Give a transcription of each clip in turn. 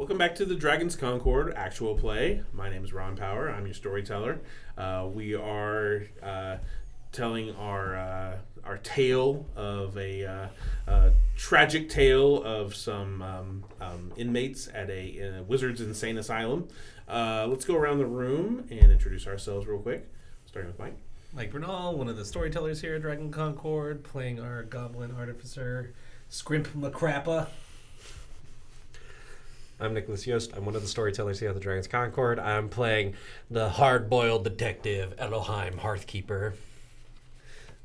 Welcome back to the Dragon's Concord actual play. My name is Ron Power. I'm your storyteller. We are telling our tale of a tragic tale of some inmates at a wizard's insane asylum. Let's go around the room and introduce ourselves real quick, starting with Mike. Mike Bernal, one of the storytellers here at Dragon Concord, playing our goblin artificer, Scrimp McCrappa. I'm Nicholas Yost. I'm one of the storytellers here at the Dragon's Concord. I'm playing the hard-boiled detective, Elohim Hearthkeeper.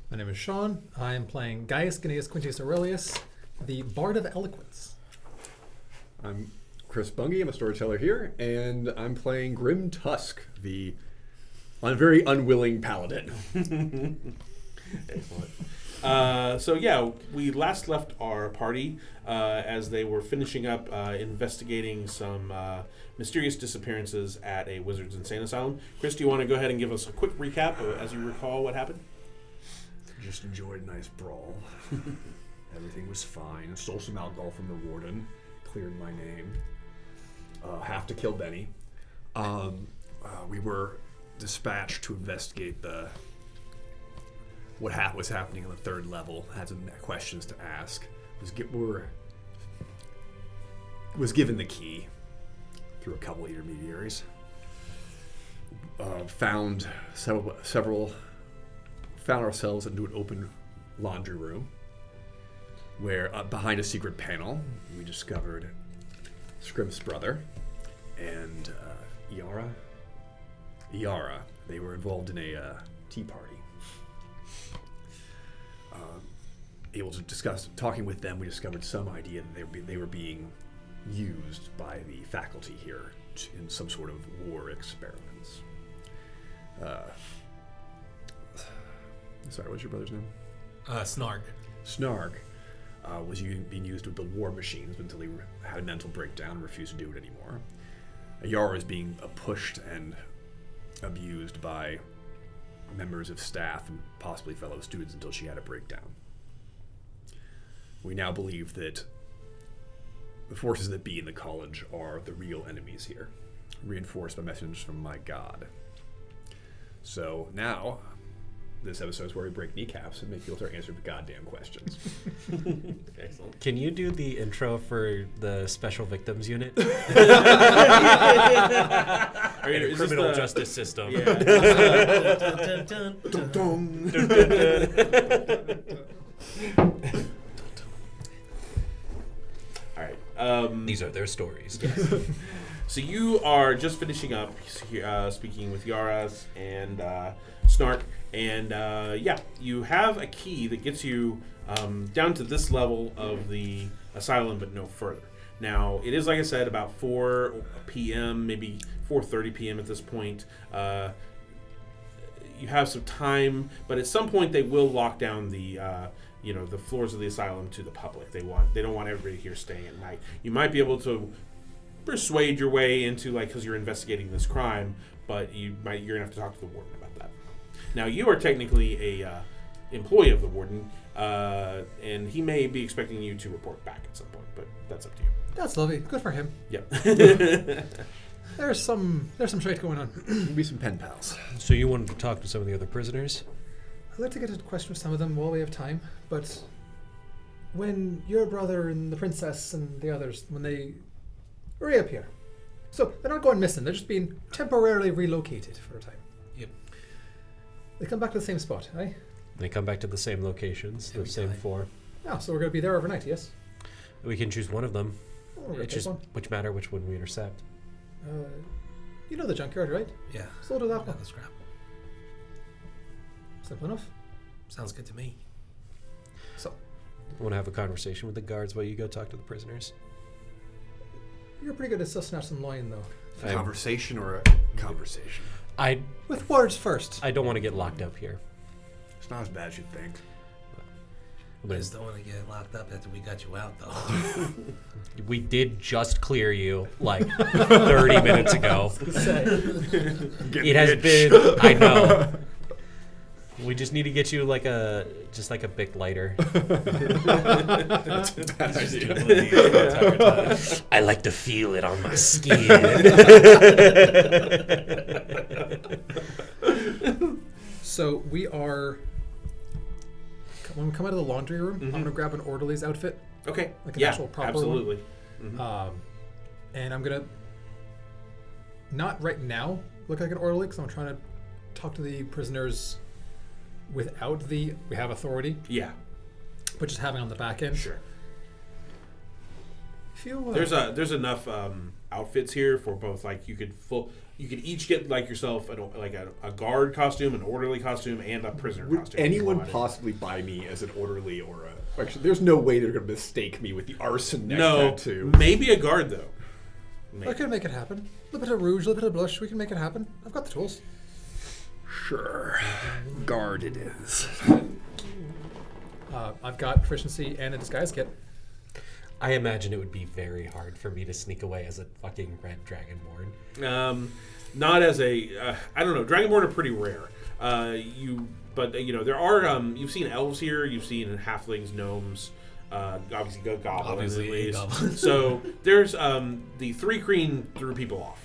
My name is Sean. I am playing Gaius Gnaeus Quintius Aurelius, the Bard of Eloquence. I'm Chris Bungie. I'm a storyteller here, and I'm playing Grim Tusk, the very unwilling paladin. Excellent. We last left our party as they were finishing up investigating some mysterious disappearances at a wizard's insane asylum. Chris, do you want to go ahead and give us a quick recap as you recall what happened? Just enjoyed a nice brawl. Everything was fine. Stole some alcohol from the warden. Cleared my name. Have to kill Benny. We were dispatched to investigate what was happening on the third level. Had some questions to ask. Was given the key through a couple of intermediaries. Found ourselves into an open laundry room where behind a secret panel we discovered Scrimp's brother and Yara. They were involved in a tea party. Able to talking with them, we discovered some idea that they were being used by the faculty here in some sort of war experiments. Sorry, what's your brother's name? Snarg. Snarg was being used to build war machines until he had a mental breakdown and refused to do it anymore. Yara is being pushed and abused by members of staff and possibly fellow students until she had a breakdown. We now believe that the forces that be in the college are the real enemies here, reinforced by messages from my god. So now, this episode is where we break kneecaps and make people start answering the goddamn questions. Excellent. Can you do the intro for the Special Victims Unit? Criminal justice system. Yeah. All right. These are their stories. So you are just finishing up speaking with Yaras and Snark, and you have a key that gets you down to this level of the asylum, but no further. Now, it is, like I said, about 4 p.m., maybe 4:30 p.m. at this point. You have some time, but at some point they will lock down the floors of the asylum to the public. They don't want everybody here staying at night. You might be able to persuade your way into, because you're investigating this crime, but you're gonna have to talk to the warden about that. Now, you are technically a employee of the warden, and he may be expecting you to report back at some point, but that's up to you. That's lovely. Good for him. Yep. There's some shite going on. Maybe some pen pals. So you wanted to talk to some of the other prisoners? I'd like to get a question with some of them while we have time, but when your brother and the princess and the others, when they reappear, so they're not going missing, they're just being temporarily relocated for a time. Yep. They come back to the same spot, eh? They come back to the same locations, the same 4. Oh, so we're going to be there overnight, yes? We can choose one of them. Oh, we're gonna It's take just one. which matter which one we intercept. You know the junkyard, right? Yeah. So do that one. The scrap. Simple enough. Sounds good to me. So, I want to have a conversation with the guards while you go talk to the prisoners. you're pretty good at sussing out some line, though. A conversation or a conversation? With words first. I don't want to get locked up here. It's not as bad as you think. I just don't want to get locked up after we got you out, though. We did just clear you 30 minutes ago. It has been, I know. We just need to get you like a Bic lighter. That's a bad idea. I like to feel it on my skin. So we are. When we come out of the laundry room, I'm gonna grab an orderly's outfit, Okay. like an Yeah, actual proper absolutely. one, and I'm gonna not right now look like an orderly because I'm trying to talk to the prisoners without we have authority, Yeah, but just having on the back end. sure. Feel There's enough outfits here for both. Like you could each get like yourself a guard costume, an orderly costume, and a prisoner Would costume. if you anyone wanted. possibly buy me as an orderly or a... Actually, there's no way they're going to mistake me with the arson neck No, tattoo. maybe a guard though. I can make it happen. A little bit of rouge, a little bit of blush. We can make it happen. I've got the tools. Sure. Guard it is. I've got proficiency and a disguise kit. I imagine it would be very hard for me to sneak away as a fucking red dragonborn. Not as a I don't know. Dragonborn are pretty rare. There are you've seen elves here. You've seen halflings, gnomes. Obviously, goblins at least. goblins. So there's the 3 Kreen threw people off.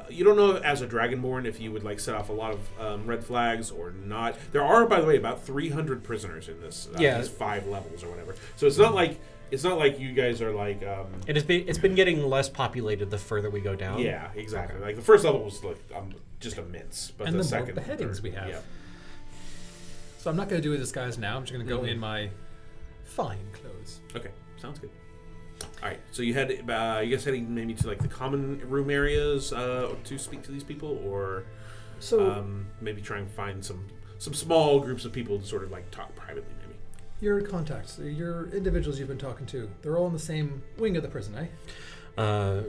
You don't know as a Dragonborn if you would like set off a lot of red flags or not. There are, by the way, about 300 prisoners in this. These 5 levels or whatever. So it's not like you guys are like. It's been getting less populated the further we go down. Yeah, exactly. Like the first level was like just immense, but And the the more second beheadings third- we have. Yeah. So I'm not going to do a disguise now. I'm just going to go in my fine clothes. Okay, sounds good. All right, so you guys heading maybe to like the common room areas to speak to these people, or So maybe try and find some small groups of people to sort of like talk privately, maybe. your contacts, your individuals you've been talking to, they're all in the same wing of the prison, eh?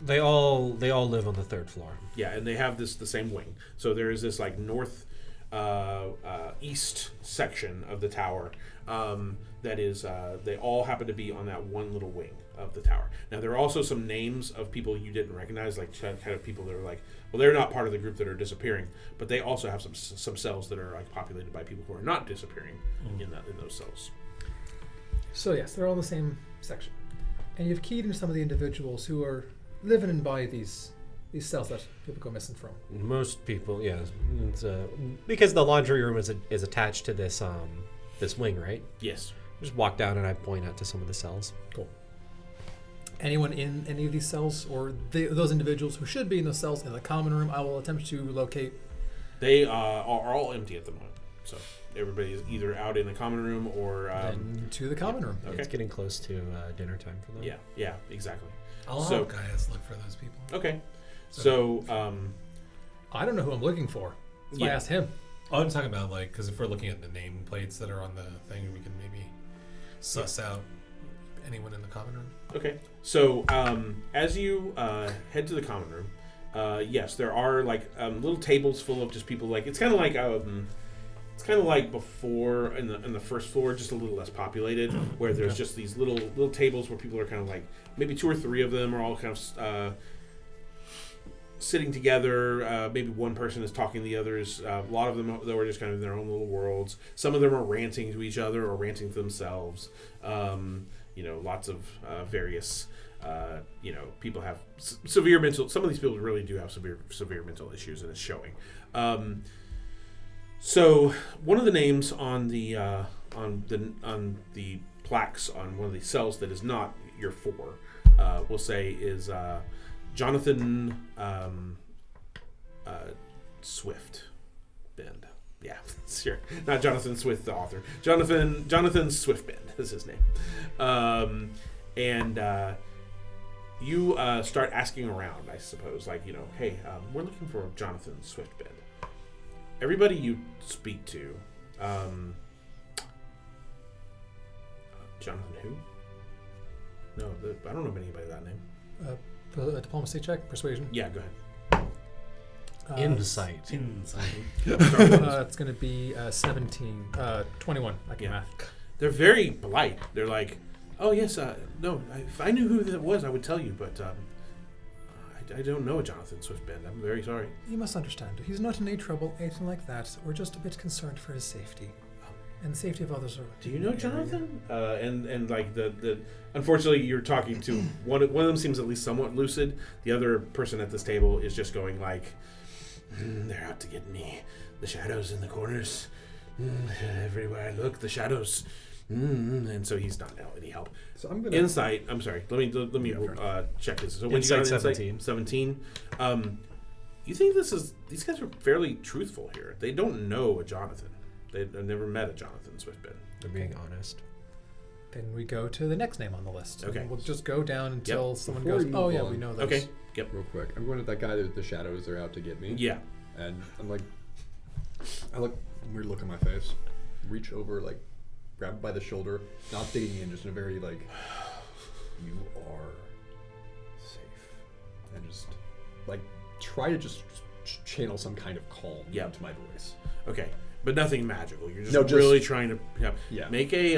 They all live on the 3rd floor. Yeah, and they have the same wing. So there is this like north east section of the tower that is they all happen to be on that one little wing of the tower. Now there are also some names of people you didn't recognize, like kind of people that are like, well, they're not part of the group that are disappearing, but they also have some cells that are like populated by people who are not disappearing in those cells. So yes, they're all in the same section. And you've keyed into some of the individuals who are living and by these cells that people go missing from. Most people, yeah, it's, because the laundry room is attached to this this wing, right? Yes. Just walk down and I point out to some of the cells. Cool. Anyone in any of these cells, or those individuals who should be in those cells in the common room, I will attempt to locate. They are all empty at the moment. So everybody is either out in the common room or To the common room. Okay. It's getting close to dinner time for them. yeah, exactly. I'll So- help guys look for those people. Okay. So I don't know who I'm looking for. That's why I Yeah. asked him. Oh, I'm talking about like because if we're looking at the nameplates that are on the thing, we can maybe suss out anyone in the common room. Okay. So as you head to the common room, yes, there are like little tables full of just people. Like it's kind of like before in the first floor, just a little less populated, where there's just these little tables where people are kind of like maybe 2 or 3 of them are all kind of sitting together. Maybe one person is talking to the others. A lot of them though are just kind of in their own little worlds. Some of them are ranting to each other or ranting to themselves. Lots of various. People have severe mental. Some of these people really do have severe mental issues, and it's showing. So one of the names on the plaques on one of the cells that is not your 4, we'll say is Jonathan Swift Bend. Yeah, sure. Not Jonathan Swift, the author. Jonathan Swiftbend is his name. You start asking around, I suppose, like, hey, we're looking for Jonathan Swiftbend. Everybody you speak to, Jonathan who? No, I don't know anybody by that name. A diplomacy check, persuasion. Yeah, go ahead. Insight. It's going to be 17, 21. I can math. They're very polite. They're like, oh yes, no, if I knew who that was, I would tell you, but I don't know Jonathan Swiftbend. I'm very sorry. You must understand. He's not in any trouble, anything like that. We're just a bit concerned for his safety. And the safety of others. Do you know Jonathan? And like the unfortunately, you're talking to one of them seems at least somewhat lucid. The other person at this table is just going like, they're out to get me. The shadows in the corners. Everywhere I look, the shadows. And so he's not any help. So I'm gonna Insight. I'm sorry. Let me check this. So when you got Insight an 17. 17. You think these guys are fairly truthful here? They don't know a Jonathan. They've never met a Jonathan Swiftbend. They're being honest. Then we go to the next name on the list. Okay. And we'll just go down until someone Before goes, you oh move yeah, on. we know those. Okay. Yep. real quick. I'm going to that guy that the shadows are out to get me. Yeah. And I'm like, I look weird look on my face. Reach over, like, grab it by the shoulder, not digging in, just in a very like, you are safe, and just like try to just channel some kind of calm into my voice. Okay. But nothing magical. You're just, just really trying to make a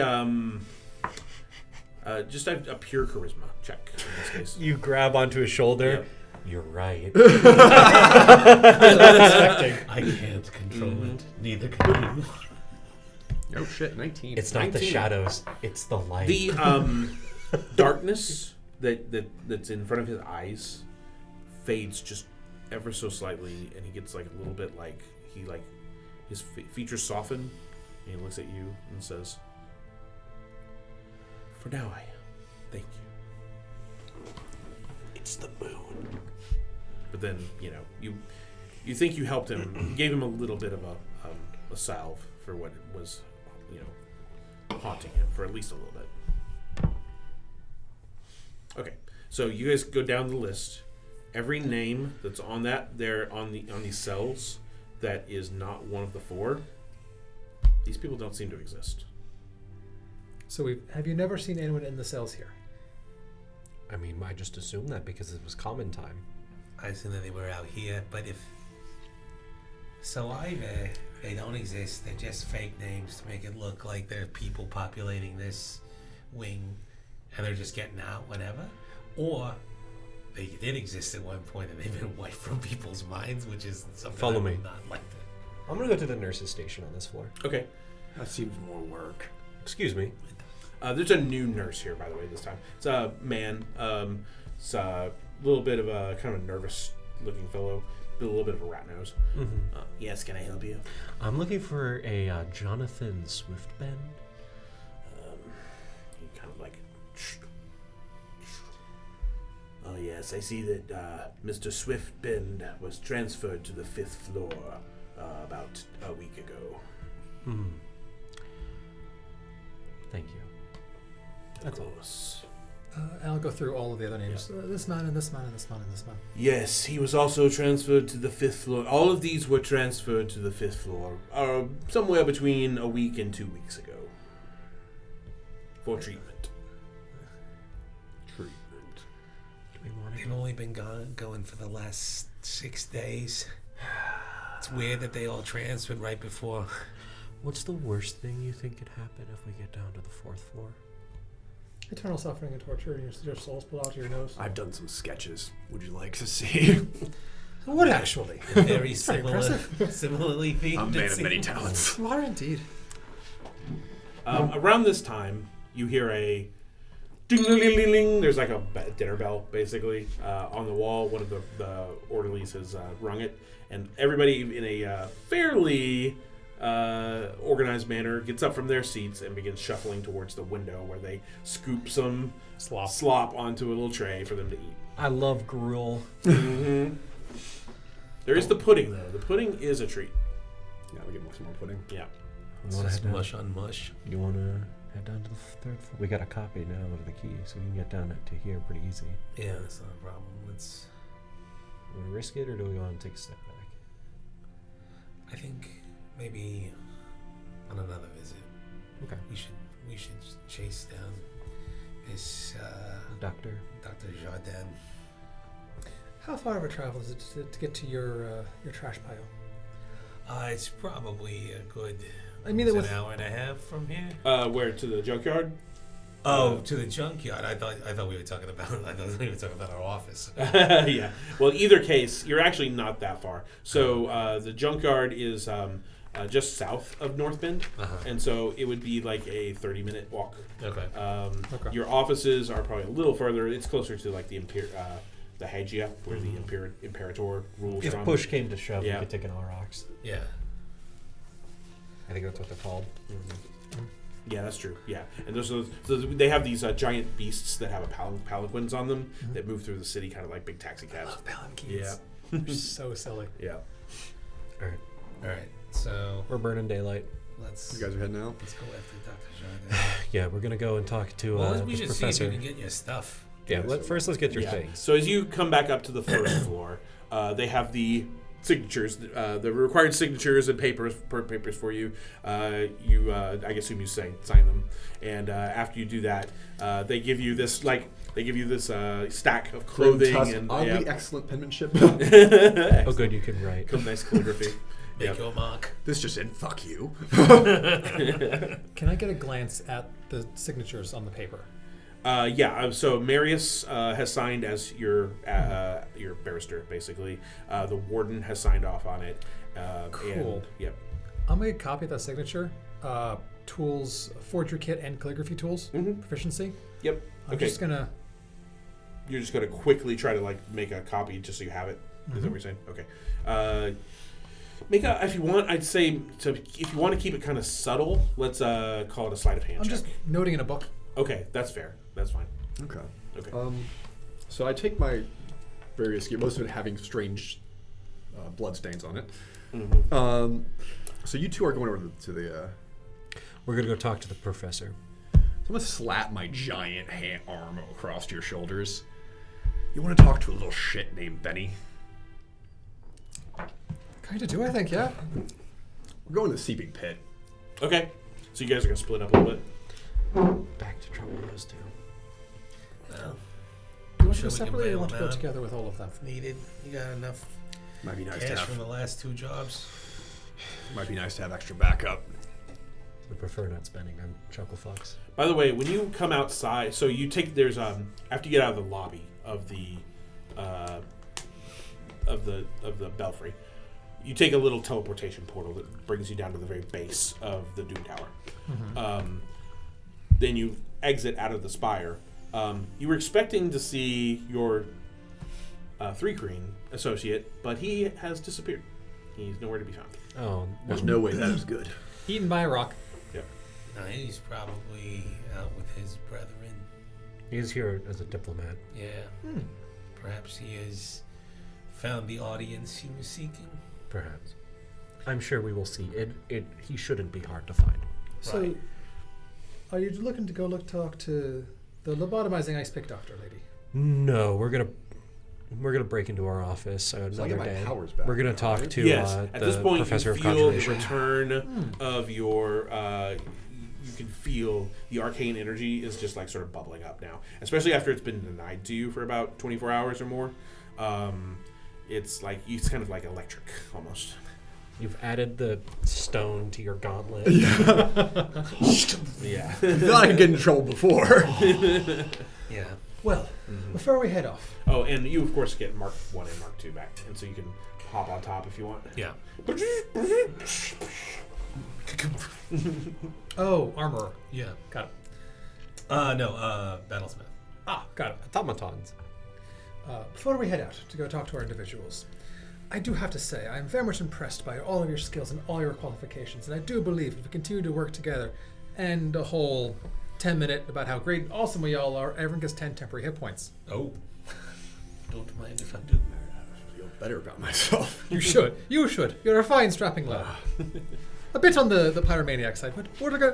just a pure charisma check in this case. You grab onto his shoulder. Yep. You're right. I can't control it. Neither can you. Oh shit, 19. It's not the 19. shadows. It's the light. The darkness that's in front of his eyes fades just ever so slightly, and he gets like a little bit like his features soften, and he looks at you and says, "For now, I thank you." It's the moon. But then you think you helped him, you gave him a little bit of a salve for what was haunting him for at least a little bit. Okay, so you guys go down the list. Every name that's on that there on these cells that is not one of the four, these people don't seem to exist. So have you never seen anyone in the cells here? I mean, I just assumed that because it was common time. I assume that they were out here, but if so, either they don't exist, they're just fake names to make it look like there are people populating this wing, and they're just getting out whenever, or they did exist at one point and they've been wiped from people's minds, which is something Follow I me. would not like to. I'm gonna go to the nurse's station on this floor. Okay. That seems more work. Excuse me. There's a new nurse here, by the way, this time. It's a man. It's a little bit of a kind of a nervous-looking fellow, with a little bit of a rat nose. Mm-hmm. Yes, can I help you? I'm looking for a Jonathan Swiftbend. He kind of like... Oh, yes, I see that Mr. Swiftbend was transferred to the 5th floor about a week ago. Hmm. Thank you. Of course. I'll go through all of the other names. This man and this man and this man and this man. Yes, he was also transferred to the 5th floor. All of these were transferred to the 5th floor somewhere between a week and 2 weeks ago for treatment. They've only been going for the last 6 days. It's weird that they all transferred right before. What's the worst thing you think could happen if we get down to the 4th floor? Eternal suffering and torture, and your soul's pulled out of your nose. I've done some sketches. Would you like to see? What actually? Very similarly themed. I'm a man it of many seems. talents. You are indeed. Around this time, you hear a ding-a-ling-ling-ling. There's like a dinner bell, basically, on the wall. One of the orderlies has rung it, and everybody in a fairly organized manner gets up from their seats and begins shuffling towards the window where they scoop some slop onto a little tray for them to eat. I love gruel. Mm-hmm. There is the pudding, though. The pudding is a treat. Yeah, we get some more pudding. Yeah. You wanna Just head down? mush on mush. You want to head down to the 3rd floor? We got a copy now of the key, so we can get down to here pretty easy. Yeah, that's not a problem. Let's. Want to risk it, or do we want to take a step back? I think maybe on another visit. Okay. We should chase down this Doctor? Dr. Jardin. How far of a travel is it to get to your trash pile? It's probably a good I mean, it an was hour and a half from here. Where, to the junkyard? Oh, to the junkyard. I thought we were talking about. I thought we were talking about our office. Yeah. Well, either case, you're actually not that far. So the junkyard is just south of North Bend, and so it would be like a 30-minute walk. Okay. Your offices are probably a little further. It's closer to like the Hagia, where the Imperator rules If from. push came to shove, Yeah. we could take an Aurochs. Yeah. I think that's what they're called. Yeah, that's true. Yeah, and so they have these giant beasts that have palanquins on them that move through the city, kind of like big taxi cabs. Love palanquins. Yeah. They're so silly. Yeah. All right. So We're burning daylight. let's You guys are heading out. let's go after Dr. Jargon. Yeah, we're gonna go and talk to Well, we this should see if professor. you can get your stuff. Yeah, first let's get your Yeah. things. So as you come back up to the first floor, they have the signatures, the required signatures and papers for you. I assume you sign them, and after you do that, they give you this stack of clothing and oddly excellent penmanship. Oh, good, you can write. nice calligraphy. Make Yep. your mark. This just in. Fuck you. Can I get a glance at the signatures on the paper? So Marius has signed as your barrister, basically. The warden has signed off on it. Cool. And, yep. I'm going to copy that signature. Tools, forgery kit, and calligraphy tools. Proficiency. Yep. I'm just going to... You're just going to quickly try to make a copy just so you have it. Is that what you're saying? Okay. If you want, I'd say, if you want to keep it kind of subtle, let's call it a sleight of hand I'm check. just noting in a book. Okay, that's fair. That's fine. Okay. Okay. So I take my various gear, most of it having strange blood stains on it. So you two are going over to the. We're gonna go talk to the professor. So I'm gonna slap my giant arm across your shoulders. You want to talk to a little shit named Benny? Kind of do, I think, yeah. We're going to the seeping pit. Okay. So you guys are going to split up a little bit? Back to trouble, those two. Well, Do you want to Sure, go we can separately or bail want to them go out. together with all of them? needed. You got enough Might be nice to cash have. from the last 2 jobs? Might be nice to have extra backup. We prefer not spending on Chuckle Fox. By the way, when you come outside, so you take after you get out of the lobby of the belfry, you take a little teleportation portal that brings you down to the very base of the Doom Tower. Then you exit out of the spire. You were expecting to see your 3-Kreen associate, but he has disappeared. He's nowhere to be found. Oh, There's no way that is good. Eaten by a rock. Yep. No, he's probably out with his brethren. he is here as a diplomat. Yeah. Perhaps he has found the audience he was seeking. Perhaps. I'm sure we will see. He shouldn't be hard to find. So, Right. are you looking to go talk to the lobotomizing ice pick doctor lady? No, we're gonna break into our office I another get my day. powers back We're gonna now, talk right? to Yes. At the this point, professor you of feel the conjuration. return of your. You can feel the arcane energy is just sort of bubbling up now, especially after it's been denied to you for about 24 hours or more. It's kind of like electric almost. You've added the stone to your gauntlet. Yeah. I thought I could get in trouble before. Yeah. Well, before we head off, Oh, and you of course get Mark 1 and Mark 2 back, and so you can hop on top if you want. Yeah. armorer. Yeah. Got it. No, Battlesmith. Got it. Automatons. Before we head out to go talk to our individuals, I do have to say I'm very much impressed by all of your skills and all your qualifications, and I do believe if we continue to work together and a whole 10-minute about how great and awesome we all are, everyone gets 10 temporary hit points. Oh. Don't mind if I do. I feel better about myself. You should. You should. You're a fine strapping lad. A bit on the pyromaniac side, but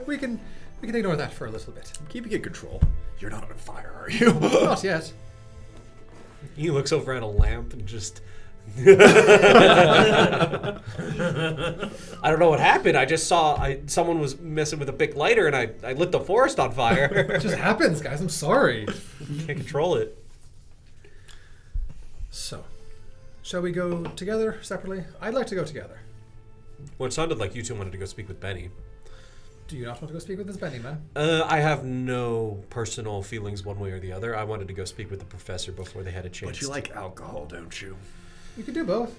we can ignore that for a little bit. I'm keeping it control. You're not on fire, are you? Not yet. He looks over at a lamp and just. I don't know what happened. I just saw someone was messing with a big lighter, and I lit the forest on fire. It just happens, guys. I'm sorry. Can't control it. So, shall we go together separately? I'd like to go together. Well, it sounded like you two wanted to go speak with Benny. Do you not want to go speak with this Benny man? I have no personal feelings one way or the other. I wanted to go speak with the professor before they had a chance. But you like alcohol, don't you? You can do both.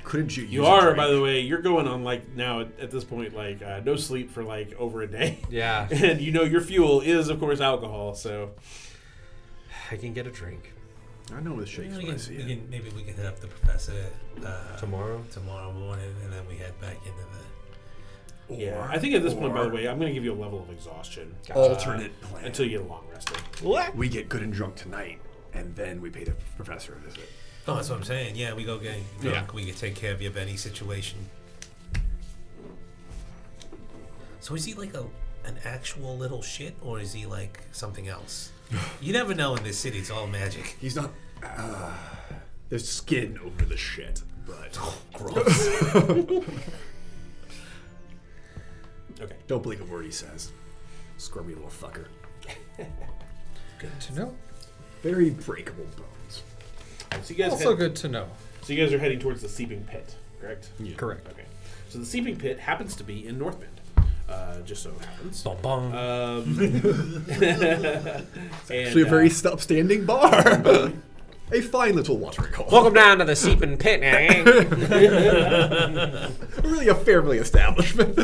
Couldn't you? You are, by the way. You're going on like now at this point, like no sleep for like over a day. Yeah. And you know your fuel is, of course, alcohol. So I can get a drink. I know this shakes when I see it. Maybe we can hit up the professor Tomorrow morning, and then we head back into the. yeah, I think at this point, by the way, I'm going to give you a level of exhaustion. Alternate plan. Until you get a long rested. What? We get good and drunk tonight, and then we pay the professor a visit. Oh, that's what I'm saying. Yeah, we go get drunk. We can take care of your Benny situation. So is he like an actual little shit, or is he like something else? You never know in this city. It's all magic. He's not. There's skin over the shit, but Gross. Okay. don't believe a word he says. Squirmy little fucker. Good to know. Very breakable bones. So you guys Also good to know. So you guys are heading towards the Seeping Pit, correct? Yeah. Correct. Okay. So the Seeping Pit happens to be in North Bend. Just so happens. Bum, bum. Actually, a very upstanding bar. A fine little watering hole. Welcome down to the Seeping Pit. Really a family establishment.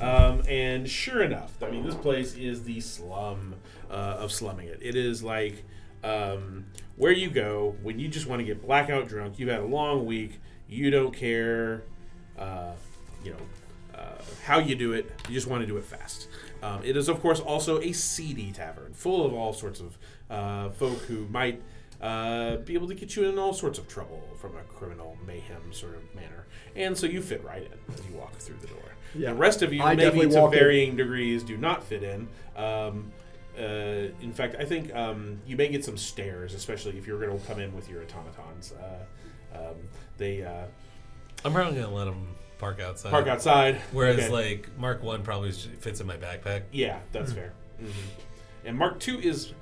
And sure enough, I mean, this place is the slum of slumming it. It is like where you go when you just want to get blackout drunk. You've had a long week. You don't care, how you do it. You just want to do it fast. It is, of course, also a seedy tavern full of all sorts of folk who might be able to get you in all sorts of trouble from a criminal mayhem sort of manner. And so you fit right in as you walk through the door. Yeah. The rest of you, I maybe definitely to walk in. varying degrees, do not fit in. In fact, I think you may get some stares, especially if you're going to come in with your automatons. I'm probably gonna let him park outside. Park outside. Whereas, Okay. like Mark 1 probably fits in my backpack. Yeah, that's fair. And Mark 2 is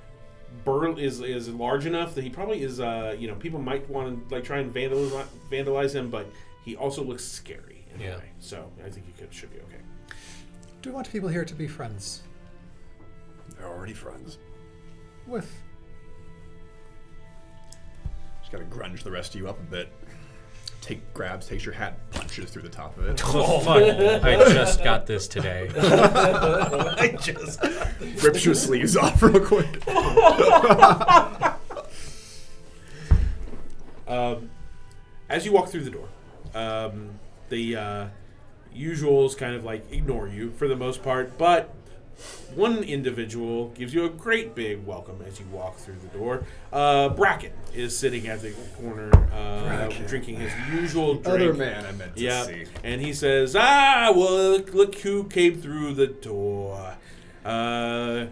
large enough that he probably is. People might want to like try and vandalize him, but he also looks scary in a way. So I think you should be okay. Do we want people here to be friends They're already friends. with? Just gotta grunge the rest of you up a bit. Takes your hat, punches through the top of it. Oh, fuck. I just got this today. Rips your sleeves off real quick. As you walk through the door, the usuals kind of like ignore you for the most part, but one individual gives you a great big welcome as you walk through the door. Bracken is sitting at the corner drinking his usual drink. Other man I meant to Yeah, see. and he says, well, look who came through the door. I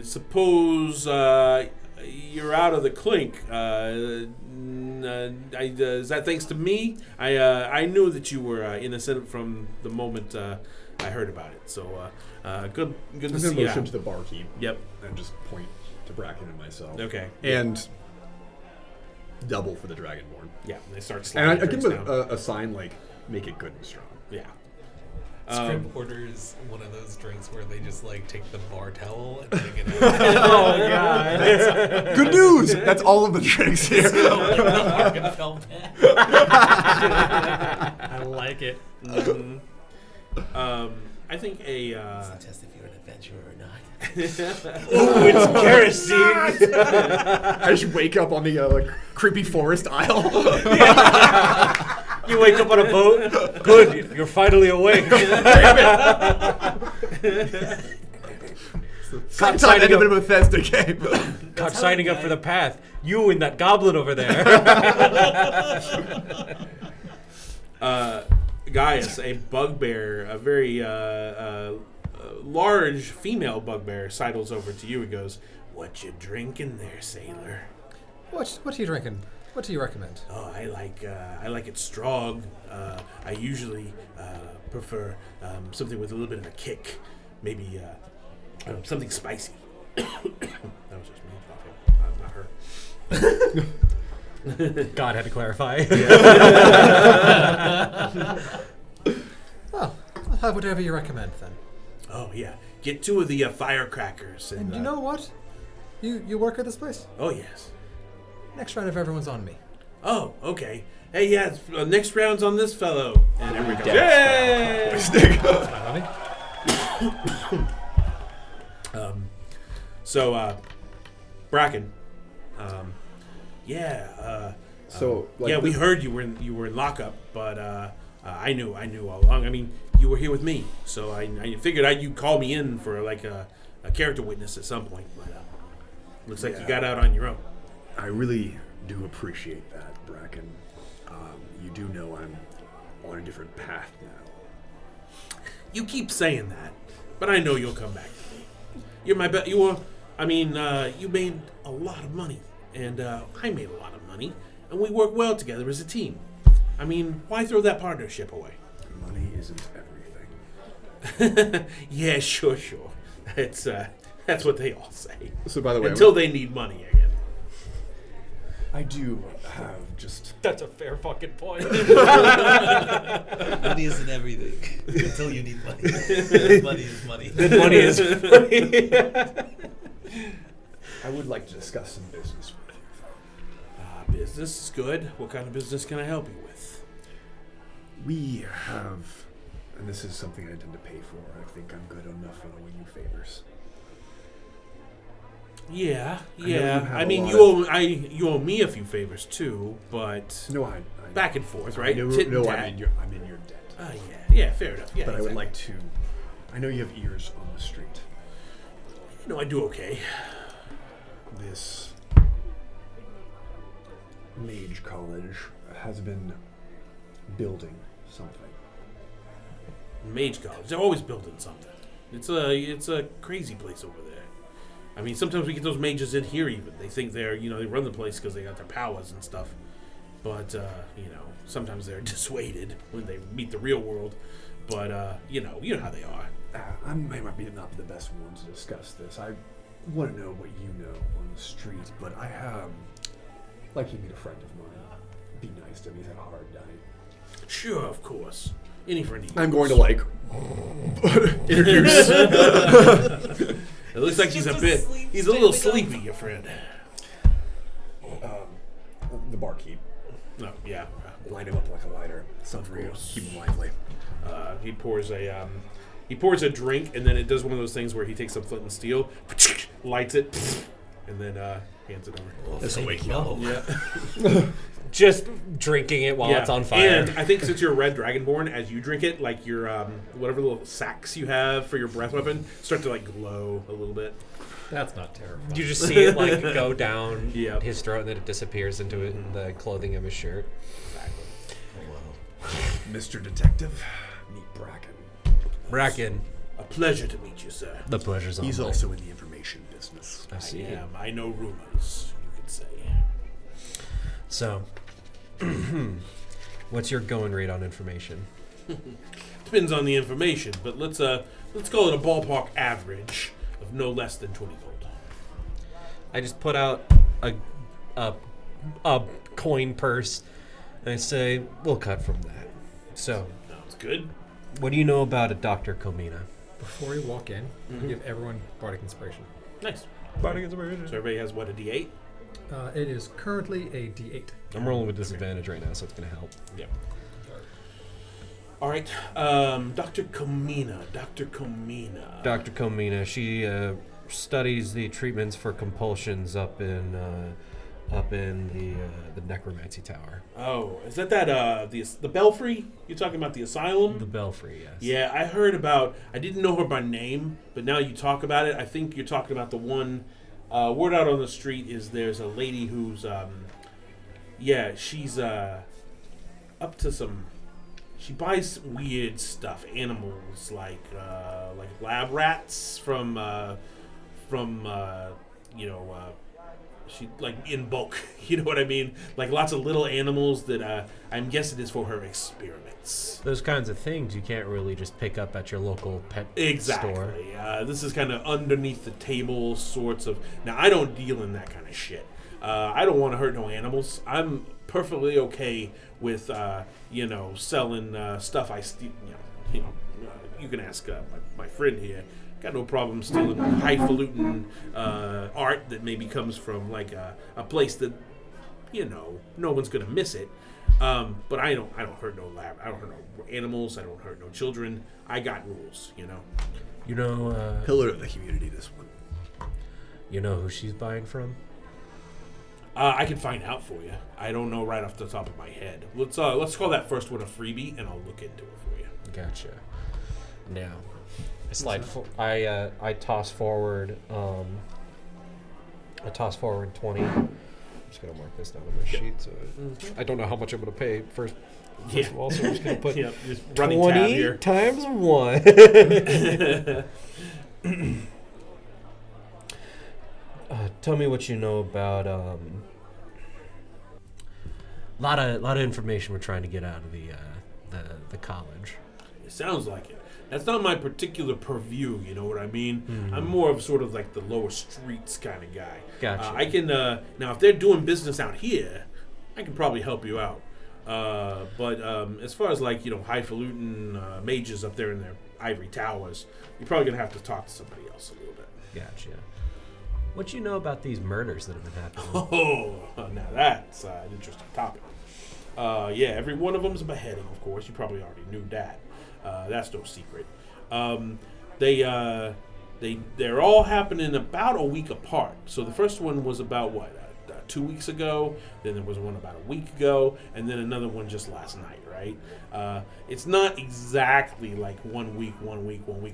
suppose you're out of the clink. Is that thanks to me? I knew that you were innocent from the moment I heard about it. So good to I'm see gonna you. motion to the barkeep. Yep. And just point to Bracken and myself. Okay. And double for the Dragonborn. Yeah. They start And sliding I give drinks him down. a sign like, make it good and strong. Yeah. Scrib orders one of those drinks where they just like take the bar towel and take it out. Oh, God. Good news! That's all of the drinks here. I like it. I think a. Test if you're an adventurer or not. Ooh, it's kerosene. I just wake up on the creepy forest aisle. You wake up on a boat. Good, you're finally awake. Caught signing up in a Bethesda game. Caught signing up for the path. You and that goblin over there. Gaius, a bugbear, a very large female bugbear, sidles over to you and goes, "What you drinking there, sailor?" What are you drinking? What do you recommend? Oh, I like it strong. I usually prefer something with a little bit of a kick, maybe something spicy. That was just me talking, not her. God had to clarify. Well, I'll have whatever you recommend then. Oh, yeah. Get 2 of the firecrackers. And you know what? You work at this place? Oh, yes. Next round if everyone's on me. Oh, okay. Hey, yeah, next round's on this fellow. And everyone goes, Stick. So, Bracken. We heard you were in lockup, but I knew all along. I mean, you were here with me, so I figured you'd call me in for like a character witness at some point. But looks like you got out on your own. I really do appreciate that, Bracken. You do know I'm on a different path now. You keep saying that, but I know you'll come back to me. You're my you made a lot of money, and I made a lot of money, and we work well together as a team. I mean, why throw that partnership away? Money isn't everything. Yeah, sure. That's what they all say. So, by the way, until they need money again. I do have just... That's a fair fucking point. Money isn't everything until you need money. Money is money. Money is money. I would like to discuss some business with you. Business is good. What kind of business can I help you with? We have, and this is something I intend to pay for. I think I'm good enough at owing you favors. Yeah. I mean, you owe me a few favors too, but no, I back and forth, right? I'm in your debt. Oh yeah, fair enough. Yeah, but I would like to. I know you have ears on the street. I do okay. This mage college has been building something. Mage college, they're always building something. It's a crazy place over there. I mean, sometimes we get those mages in here even. They think they run the place because they got their powers and stuff. But, sometimes they're dissuaded when they meet the real world. But, you know how they are. I might be not the best one to discuss this. I want to know what you know on the street, but I have, like you meet a friend of mine. Be nice to me, he's had a hard night. Sure, of course. Any friend of yours. I'm going to, introduce. It looks like he's a little sleepy, your friend. The barkeep. No, yeah. Line him up like a lighter. Something real. Keep him lively. He pours a drink, and then it does one of those things where he takes some flint and steel, lights it, and then hands it over. This will wake you up. Yeah. Just drinking it while it's on fire. And I think since you're a red dragonborn, as you drink it, like your whatever little sacks you have for your breath weapon start to glow a little bit. That's not terrible. You just see it go down Yep. his throat, and then it disappears into the clothing of his shirt. Mr. Detective, meet Bracken. Bracken. A pleasure to meet you, sir. The pleasure's all He's mine. also in the information business. I see. I know rumors, you could say. So, what's your going rate on information? Depends on the information, but let's call it a ballpark average of no less than 20 gold. I just put out a coin purse, and I say, we'll cut from that. So, Sounds good. what do you know about a Dr. Comina? Before we walk in, give everyone bardic inspiration. Nice. Bardic inspiration. So everybody has, what, a D8? It is currently a D8. I'm rolling with disadvantage right now, so it's going to help. Yeah. All right. Dr. Comina. Dr. Comina, she studies the treatments for compulsions up in the necromancy tower. Oh, is that the Belfry? You're talking about the asylum? The Belfry, yes. Yeah, I heard about. I didn't know her by name, but now you talk about it. I think you're talking about the one. Word out on the street is there's a lady who's she's up to some. She buys weird stuff, animals like lab rats from she in bulk. You know what I mean? Like lots of little animals that I'm guessing is for her experiments. Those kinds of things you can't really just pick up at your local pet Exactly. store. This is kind of underneath the table sorts of. Now I don't deal in that kind of shit. I don't want to hurt no animals. I'm perfectly okay with selling stuff I steal. you can ask my friend here. Got no problem stealing highfalutin art that maybe comes from like a place that, no one's gonna miss it. But I don't hurt no I don't hurt no animals. I don't hurt no children. I got rules, Pillar of the community, this one. You know who she's buying from? I can find out for you. I don't know right off the top of my head. Let's call that first one a freebie, and I'll look into it for you. Gotcha. Now, I toss forward. I toss forward 20. I'm just gonna mark this down on my sheet. So I don't know how much I'm gonna pay first of all, so I'm just gonna put just running tab 20 here. times 1. Tell me what you know about lot of information we're trying to get out of the college. It sounds like it. That's not my particular purview, you know what I mean? Mm. I'm more of sort of like the lower streets kind of guy. Gotcha. I can, now if they're doing business out here, I can probably help you out. But as far as like, highfalutin mages up there in their ivory towers, you're probably going to have to talk to somebody else a little bit. Gotcha. What you know about these murders that have been happening? Oh, now that's an interesting topic. Yeah, every one of them's a beheading, of course. You probably already knew that. That's no secret. They're all happening about a week apart. So the first one was about 2 weeks ago. Then there was one about a week ago, and then another one just last night. Right? It's not exactly like 1 week,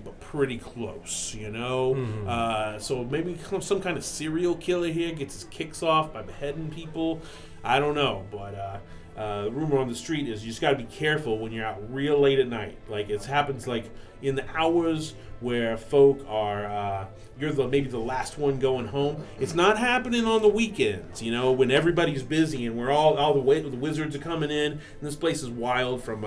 but pretty close. Mm-hmm. So maybe some kind of serial killer here gets his kicks off by beheading people. I don't know, but. The rumor on the street is you just got to be careful when you're out real late at night. Like it happens like in the hours where folk are, you're maybe the last one going home. It's not happening on the weekends, when everybody's busy and we're all the wizards are coming in and this place is wild from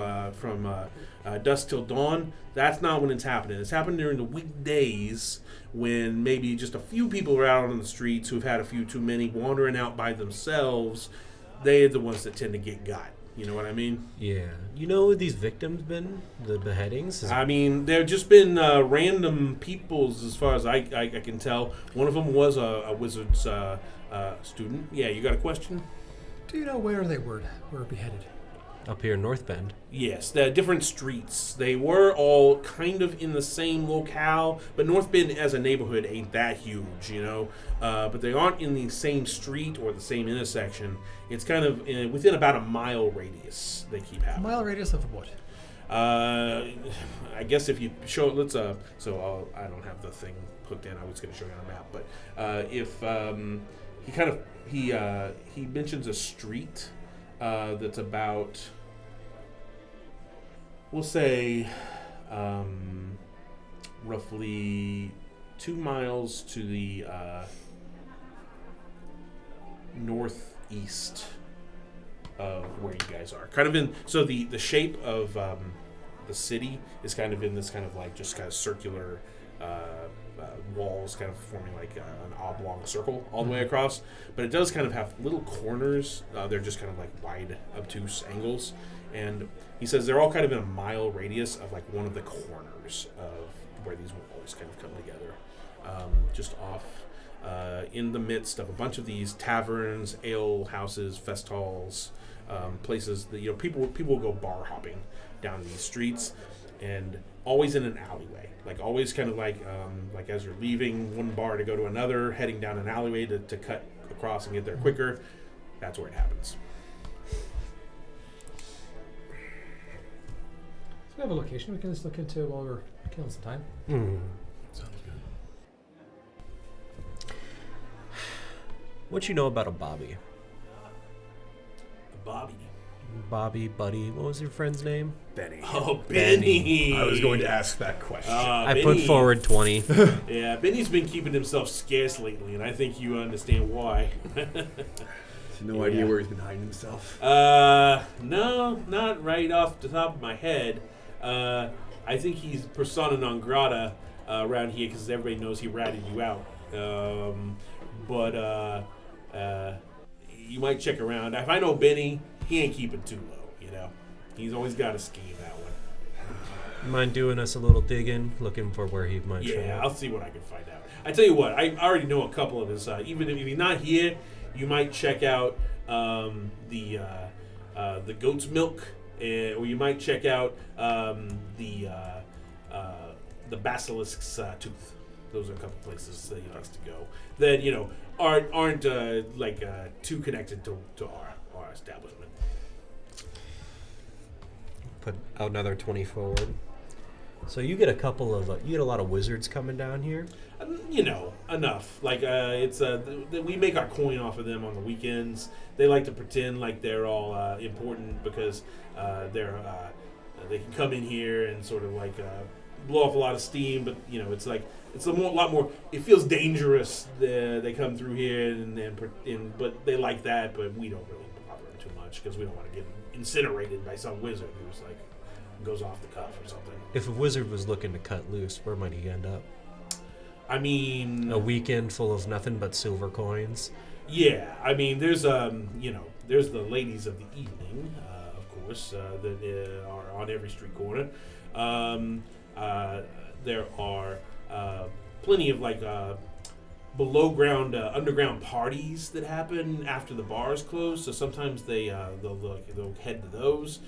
dusk till dawn. That's not when it's happening. It's happening during the weekdays when maybe just a few people are out on the streets who've had a few too many wandering out by themselves. They're the ones that tend to get got. You know what I mean? Yeah. You know who these victims been? The beheadings? I mean, they've just been random peoples as far as I can tell. One of them was a wizard's student. Yeah, you got a question? Do you know where they were beheaded? Up here in North Bend. Yes, the different streets. They were all kind of in the same locale, but North Bend as a neighborhood ain't that huge, but they aren't in the same street or the same intersection. It's kind of within about a mile radius they keep happening. A mile radius of what? I guess if you show, I don't have the thing hooked in. I was going to show you on a map, but if he mentions a street that's about, we'll say, roughly 2 miles to the northeast of where you guys are. Kind of in, so the shape of the city is kind of in this kind of like just kind of circular walls kind of forming like an oblong circle all the way across, but it does kind of have little corners. They're just kind of like wide, obtuse angles, and he says they're all kind of in a mile radius of like one of the corners of where these walls kind of come together, just off in the midst of a bunch of these taverns, ale houses, fest halls, places that people will go bar hopping down these streets, and always in an alleyway. Like always kind of like as you're leaving one bar to go to another, heading down an alleyway to cut across and get there quicker. That's where it happens. So we have a location we can just look into while we're killing some time. Sounds good. What you know about a Bobby? Bobby, Buddy, what was your friend's name? Benny. Oh, Benny. I was going to ask that question. I put forward 20. Yeah, Benny's been keeping himself scarce lately, and I think you understand why. No idea where he's been hiding himself. No, not right off the top of my head. I think he's persona non grata around here because everybody knows he ratted you out. But you might check around. If I know Benny, he ain't keeping too low, He's always got a scheme, that one. Mind doing us a little digging, looking for where he might show Yeah, up? I'll see what I can find out. I tell you what, I already know a couple of his. Even if he's not here, you might check out the goat's milk, or you might check out the basilisk's tooth. Those are a couple places that he likes to go that aren't too connected to our establishment. Put out another 20 forward. So you get a lot of wizards coming down here. Enough. Like we make our coin off of them on the weekends. They like to pretend like they're all important because they can come in here and sort of blow off a lot of steam. But it's a lot more. It feels dangerous. They come through here but they like that. But we don't really bother them too much because we don't want to get incinerated by some wizard who's goes off the cuff or something. If a wizard was looking to cut loose, where might he end up? I mean, a weekend full of nothing but silver coins. Yeah, I mean, there's there's the ladies of the evening, of course, that are on every street corner. There are plenty of below ground, underground parties that happen after the bars close. So sometimes they'll head to those.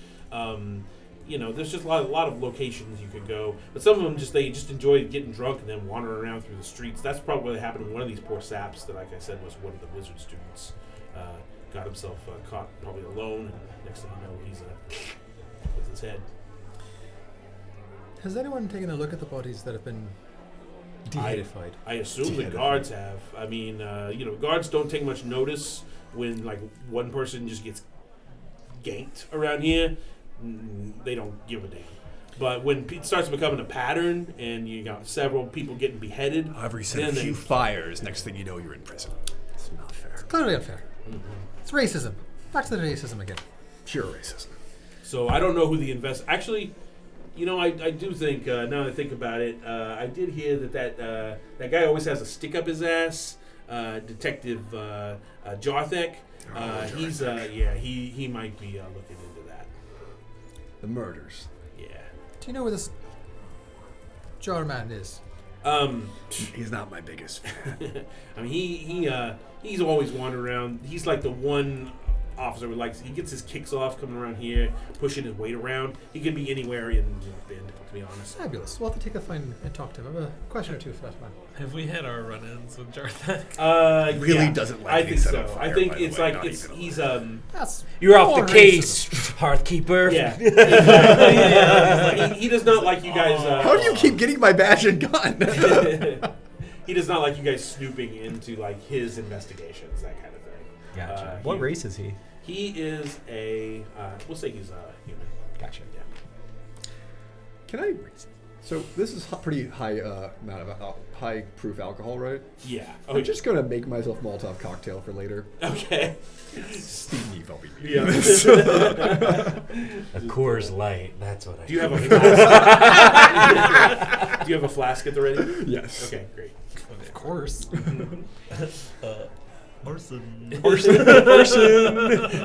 There's just a lot of locations you could go, but some of them they enjoy getting drunk and then wandering around through the streets. That's probably what happened to one of these poor saps that, like I said, was one of the wizard students. Got himself caught probably alone, and next thing you know, he's with his head. Has anyone taken a look at the bodies that have been deified? I assume the guards have. I mean, guards don't take much notice when one person just gets ganked around here. They don't give a damn. But when it starts becoming a pattern and you got several people getting beheaded, however, you set a few fires, next thing you know, you're in prison. It's not fair. It's clearly unfair. Mm-hmm. It's racism. Back to the racism again. Pure racism. So I don't know who the Actually, I do think, now that I think about it, I did hear that guy always has a stick up his ass, Detective Jarthek. He's he might be looking into that. The murders. Yeah. Do you know where this jar man is? He's not my biggest fan. I mean, he's always wandering around. He's like the one officer who he gets his kicks off coming around here, pushing his weight around. He can be anywhere in Bend, to be honest. Fabulous. We'll have to take a fine and talk to him. I have a question or two for that man. Have we had our run-ins with Jarthak? Really doesn't like I being think set on so. fire, I think by the it's way, he's That's You're off more the case, racism. Hearthkeeper. Yeah. Exactly. He does not like you guys. How do you keep getting my badge and gun? He does not like you guys snooping into his investigations, that kind of thing. Gotcha. What race is he? He is we'll say he's a human. Gotcha. Yeah. Can I? So this is pretty high amount of high proof alcohol, right? Yeah. I'm just gonna make myself a Molotov cocktail for later. Okay. Steve Eve, I'll be Yeah. A Coors Light. That's what I Do you have a flask? Do you have a flask at the ready? Yes. Okay, great. Of course. Person.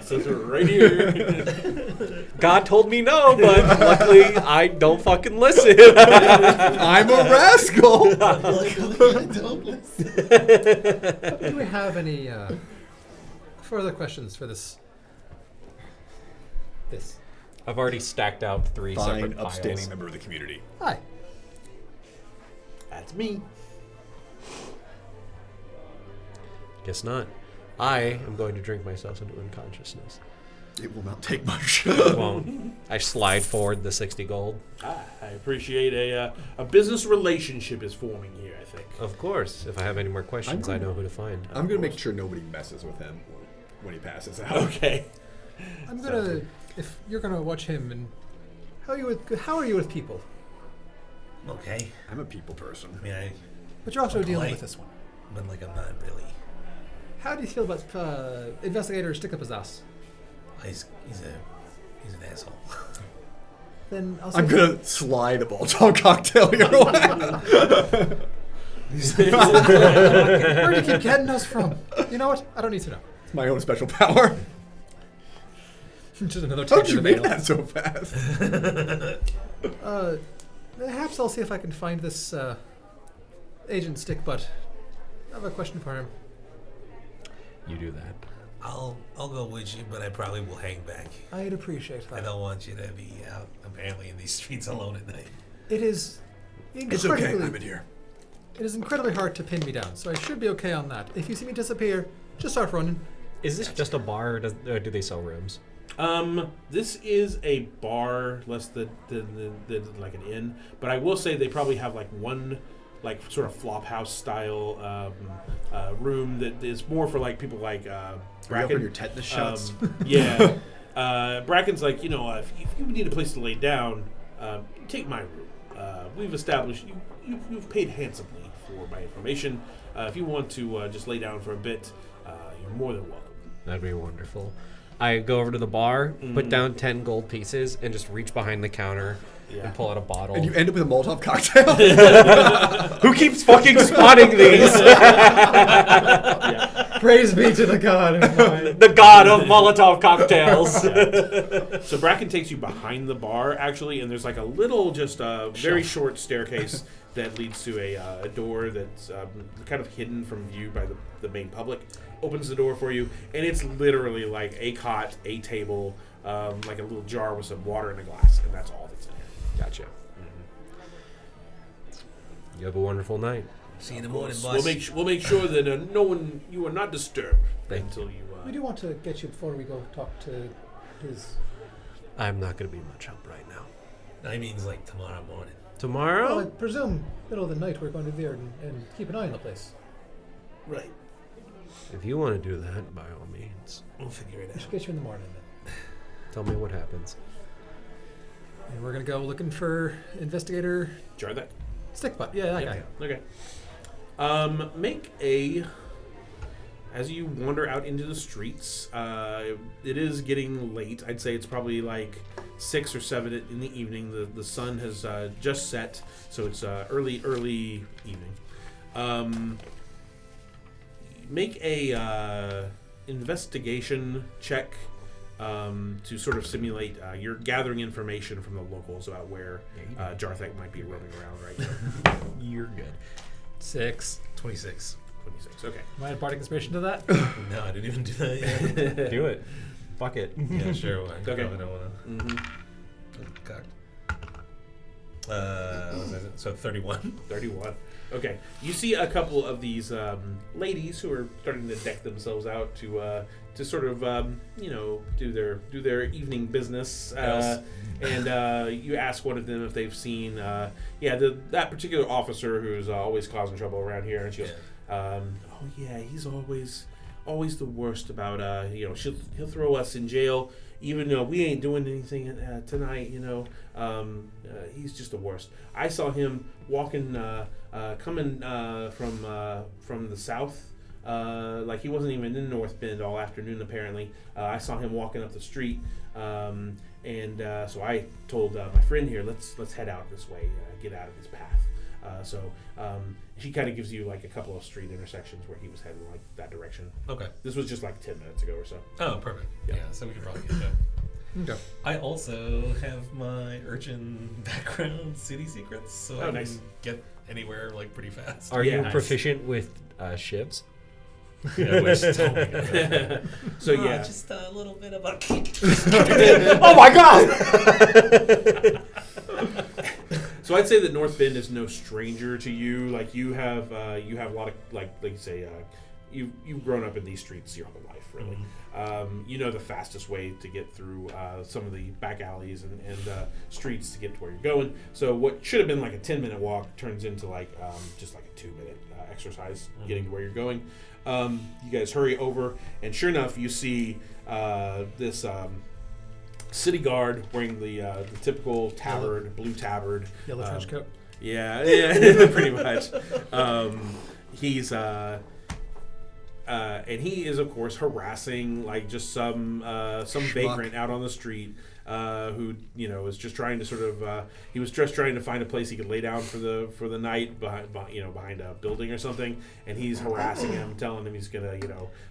So they're right here. God told me no, but luckily I don't fucking listen. I'm a rascal. Don't listen. Do we have any further questions for this? I've already stacked out 3 Fine, separate upstanding piles. member of the community. Hi. That's me. Guess not. I am going to drink myself into unconsciousness. It will not take much. Well, I slide forward the 60 gold. I appreciate a business relationship is forming here, I think. Of course. If I have any more questions, I know who to find. I'm gonna make sure nobody messes with him when he passes out. Okay. I'm gonna. If you're gonna watch him, and how are you with people? Okay. I'm a people person. I mean, But you're also I'm dealing polite. with this one. but I'm not really. How do you feel about investigator stick up his ass? He's an asshole. Then I'll. I'm gonna slide a Molotov cocktail your way. Where do you keep getting us from? You know what? I don't need to know. It's my own special power. Just another. How'd ticket you to make mail. that so fast? Perhaps I'll see if I can find this Agent Stickbutt. I have a question for him. You do that. I'll go with you, but I probably will hang back. I'd appreciate I that. don't want you to be out apparently in these streets alone at night. It is It's okay. incredibly. I'm in here. It is incredibly hard to pin me down, so I should be okay on that. If you see me disappear, just start running. Is this just a bar, or do they sell rooms? This is a bar, less than like an inn. But I will say they probably have like one, like sort of flop house style room that is more for like people like Bracken. Open your tetanus shots. Yeah, Bracken's like, if you need a place to lay down, take my room. We've established you've paid handsomely for my information. If you want to just lay down for a bit, you're more than welcome. That'd be wonderful. I go over to the bar, put down 10 gold pieces, and just reach behind the counter and pull out a bottle. And you end up with a Molotov cocktail. Who keeps fucking spotting these? Praise be to the god of mine. The god of Molotov cocktails. So Bracken takes you behind the bar, actually, and there's like a little, just very short staircase that leads to a door that's kind of hidden from view by the main public. Opens the door for you, and it's literally like a cot, a table, like a little jar with some water and a glass, and that's all that's in here. Gotcha. You have a wonderful night. See you in the morning, So boss. we'll make sure that you are not disturbed until you. We do want to get you before we go talk to his. I'm not going to be much help right now. I means like tomorrow morning. Tomorrow? Well, I presume middle of the night we're going to be there and keep an eye on the place. Right. If you want to do that, by all means. We'll figure it We out. should get you in the morning then. Tell me what happens. And we're gonna go looking for investigator Jar that. Stickbutt. Yeah, that guy. Okay. Make a. As you wander out into the streets, it is getting late. I'd say it's probably like 6 or 7 in the evening. The sun has just set, so it's early evening. Make a investigation check to sort of simulate. You're gathering information from the locals about where Jarthek might be roaming around right now. You're good. 6. 26. 26. Okay. Am I imparting inspiration to that? No, I didn't even do that yet. Do it. Fuck it. Yeah, sure. I Okay. probably don't want Mm-hmm. to. What was that? So 31. 31. Okay. You see a couple of these ladies who are starting to deck themselves out to sort of do their evening business. And you ask one of them if they've seen that particular officer who's always causing trouble around here, and she goes, "Oh yeah, he's always the worst about he'll throw us in jail even though we ain't doing anything tonight. He's just the worst. I saw him walking coming from the south, like he wasn't even in North Bend all afternoon apparently. I saw him walking up the street, and so I told my friend here, let's head out this way, get out of his path. So she kind of gives you like a couple of street intersections where he was heading like that direction. Okay. This was just like 10 minutes ago or so. Oh, perfect. Yeah. Yeah, so we can probably get that. Okay. I also have my urchin background city secrets, so I nice. can get anywhere like pretty fast. Are you Nice. proficient with shivs? I wish. Oh my God. So yeah. Just a little bit of a. Oh my god! So I'd say that North Bend is no stranger to you. Like you have a lot of like you say, you've grown up in these streets your whole life, really. You know the fastest way to get through some of the back alleys and streets to get to where you're going. So what should have been like a 10-minute walk turns into like just like a 2-minute exercise getting to where you're going. You guys hurry over, and sure enough, you see this city guard wearing the typical tabard, blue tabard, Yellow trench coat. yeah, pretty much. He's and he is of course harassing like just some vagrant out on the street who is just trying to sort of he was just trying to find a place he could lay down for the night behind a building or something, and he's harassing him, telling him he's gonna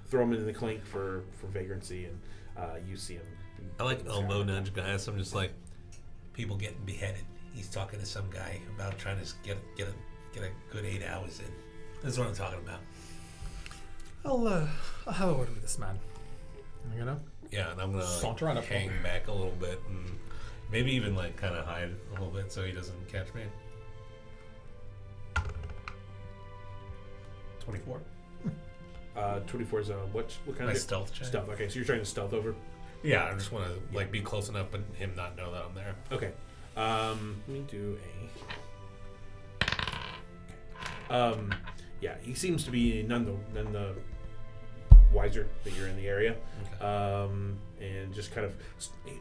throw him into the clink for vagrancy, and you see him. I like elbow nudge guys. So I'm just like, people getting beheaded. he's talking to some guy about trying to get a good 8 hours in. That's what I'm talking about. I'll have a word with this man. You know? Yeah, and I'm gonna Saunter on up. hang back a little bit and maybe even like kind of hide a little bit so he doesn't catch me. 24. 24 is what kind My of stealth check. stealth? Okay, so you're trying to stealth over. Yeah, I just want to like be close enough but him not know that I'm there. Okay. Let me do a. Yeah, he seems to be none the wiser that you're in the area, Okay. and just kind of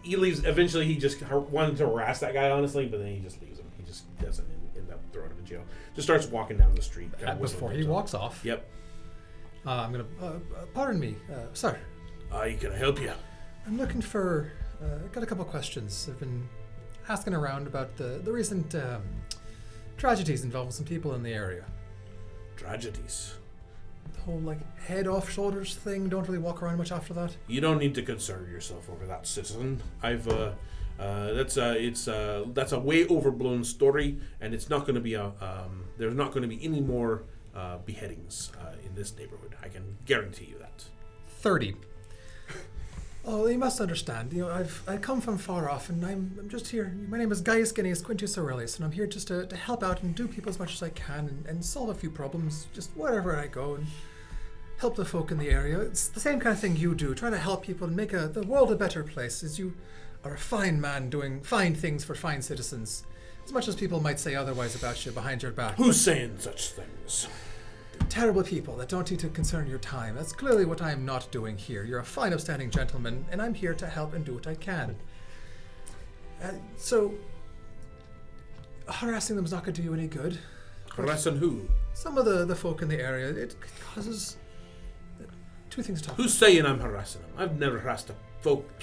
he leaves. Eventually, he just wanted to harass that guy, honestly, but then he just leaves him. He just doesn't end up throwing him in jail. Just starts walking down the street. Before he walks off. Yep. I'm gonna. Pardon me, sir. Can I help you? I'm looking for. Got a couple questions. I've been asking around about the recent tragedies involving some people in the area. Tragedies. The whole like head off shoulders thing. Don't really walk around much after that. You don't need to concern yourself over that, citizen. That's a way overblown story, and it's not going to be there's not going to be any more beheadings in this neighborhood. I can guarantee you that. 30. Oh, you must understand. You know, I come from far off, and I'm just here. My name is Gaius Guineas Quintus Aurelius, and I'm here just to help out and do people as much as I can and solve a few problems, just wherever I go, and help the folk in the area. It's the same kind of thing you do, trying to help people and make the world a better place, as you are a fine man doing fine things for fine citizens, as much as people might say otherwise about you behind your back. Who's saying such things? Terrible people that don't need to concern your time. That's clearly what I am not doing here. You're a fine, upstanding gentleman, and I'm here to help and do what I can. So, harassing them is not going to do you any good. Harassing who? Some of the folk in the area, it causes two things to talk Who's saying I'm harassing them? I've never harassed